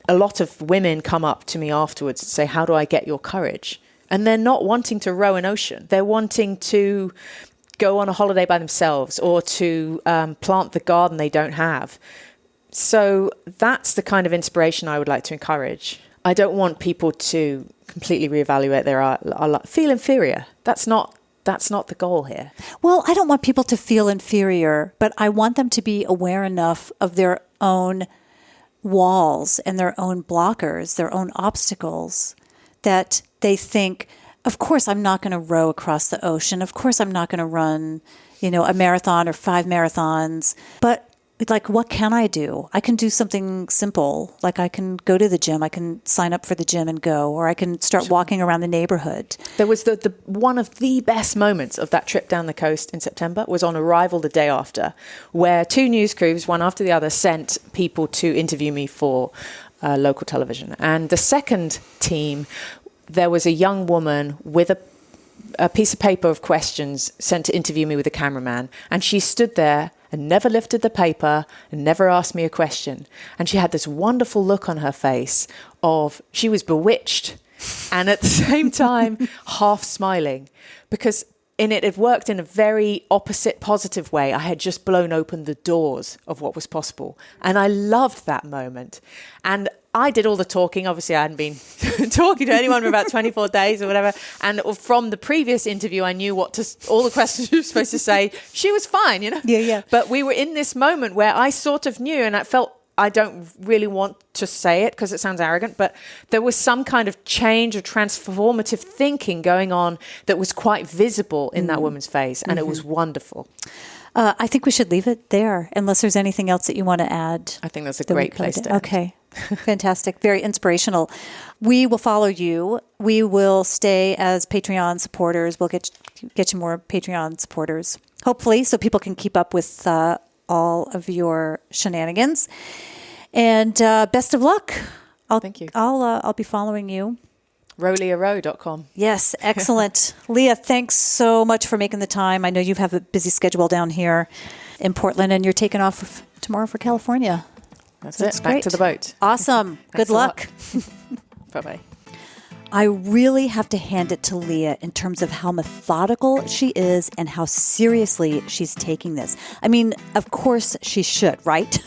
a lot of women come up to me afterwards and say, how do I get your courage? And they're not wanting to row an ocean. They're wanting to go on a holiday by themselves, or to plant the garden they don't have. So that's the kind of inspiration I would like to encourage. I don't want people to completely reevaluate their feel inferior. That's not the goal here. Well, I don't want people to feel inferior, but I want them to be aware enough of their own walls and their own blockers, their own obstacles, that they think, of course I'm not going to row across the ocean. Of course I'm not going to run, a marathon or 5 marathons. But like, what can I do? I can do something simple. Like, I can go to the gym. I can sign up for the gym and go, or I can start walking around the neighborhood. There was the one of the best moments of that trip down the coast in September was on arrival the day after, where 2 news crews, one after the other, sent people to interview me for local television. And the second team, there was a young woman with a piece of paper of questions sent to interview me with a cameraman. And she stood there and never lifted the paper and never asked me a question. And she had this wonderful look on her face of she was bewitched and at the same time half smiling, because it had worked in a very opposite positive way. I had just blown open the doors of what was possible. And I loved that moment. And I did all the talking. Obviously, I hadn't been talking to anyone for about 24 days or whatever. And from the previous interview, I knew all the questions you were supposed to say. She was fine, you know? Yeah. But we were in this moment where I sort of knew, and I felt, I don't really want to say it because it sounds arrogant, but there was some kind of change or transformative thinking going on that was quite visible in that woman's face. And it was wonderful. I think we should leave it there, unless there's anything else that you want to add. I think that's a great place to end. Okay. Fantastic. Very inspirational. We will follow you. We will stay as Patreon supporters. We'll get you more Patreon supporters, hopefully, so people can keep up with all of your shenanigans. And best of luck. Thank you. I'll be following you. RowLiaRow.com. Yes, excellent. Lia, thanks so much for making the time. I know you have a busy schedule down here in Portland, and you're taking off tomorrow for California. That's it. Back to the boat. Awesome. Good luck. Bye-bye. I really have to hand it to Lia in terms of how methodical she is and how seriously she's taking this. I mean, of course she should, right?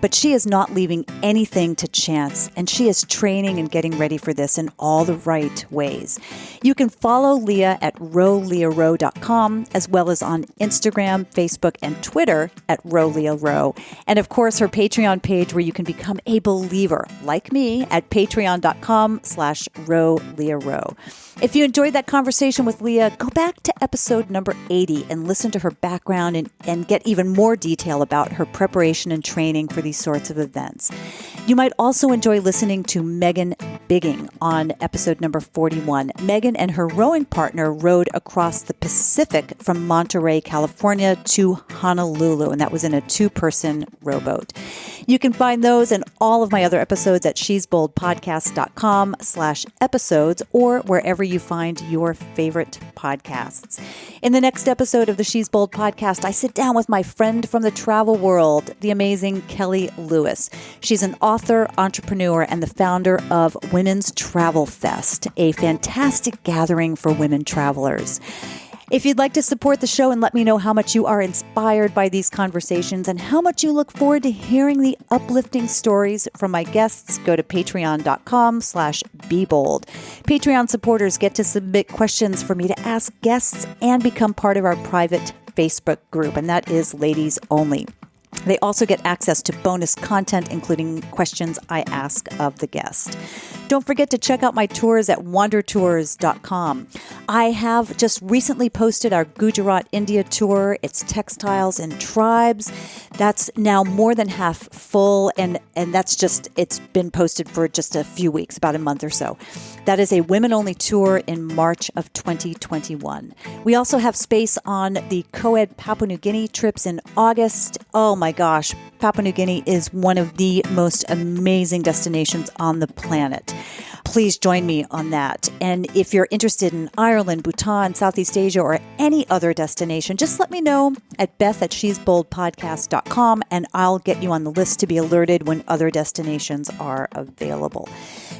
But she is not leaving anything to chance, and she is training and getting ready for this in all the right ways. You can follow Lia at rowliarow.com, as well as on Instagram, Facebook, and Twitter at rowliarow. And of course, her Patreon page where you can become a believer, like me, at patreon.com/row Lia Row. If you enjoyed that conversation with Lia, go back to episode number 80 and listen to her background and get even more detail about her preparation and training for these sorts of events. You might also enjoy listening to Megan Bigging on episode number 41. Megan and her rowing partner rowed across the Pacific from Monterey, California to Honolulu, and that was in a 2-person rowboat. You can find those and all of my other episodes at shesboldpodcast.com/episodes or wherever you find your favorite podcasts. In the next episode of the She's Bold podcast, I sit down with my friend from the travel world, the amazing Kelly Lewis. She's an author, entrepreneur, and the founder of Women's Travel Fest, a fantastic gathering for women travelers. If you'd like to support the show and let me know how much you are inspired by these conversations and how much you look forward to hearing the uplifting stories from my guests, go to patreon.com/bebold. Patreon supporters get to submit questions for me to ask guests and become part of our private Facebook group, and that is ladies only. They also get access to bonus content, including questions I ask of the guest. Don't forget to check out my tours at wandertours.com. I have just recently posted our Gujarat, India tour. It's textiles and tribes. That's now more than half full, and it's been posted for just a few weeks, about a month or so. That is a women-only tour in March of 2021. We also have space on the co-ed Papua New Guinea trips in August. Oh my gosh, Papua New Guinea is one of the most amazing destinations on the planet. Please join me on that. And if you're interested in Ireland, Bhutan, Southeast Asia, or any other destination, just let me know at beth@shesboldpodcast.com, and I'll get you on the list to be alerted when other destinations are available.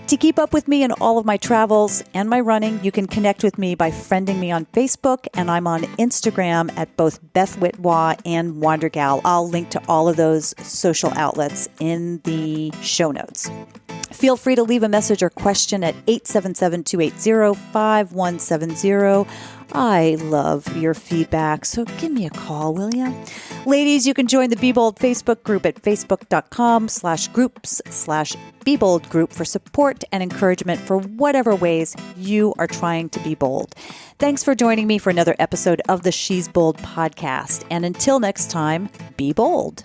To keep up with me in all of my travels and my running, you can connect with me by friending me on Facebook, and I'm on Instagram at both Beth Whitwa and Wandergal. I'll link to all of those social outlets in the show notes. Feel free to leave a message or question at 877-280-5170. I love your feedback, so give me a call, will you? Ladies, you can join the Be Bold Facebook group at facebook.com/groups/Be Bold group for support and encouragement for whatever ways you are trying to be bold. Thanks for joining me for another episode of the She's Bold podcast. And until next time, be bold.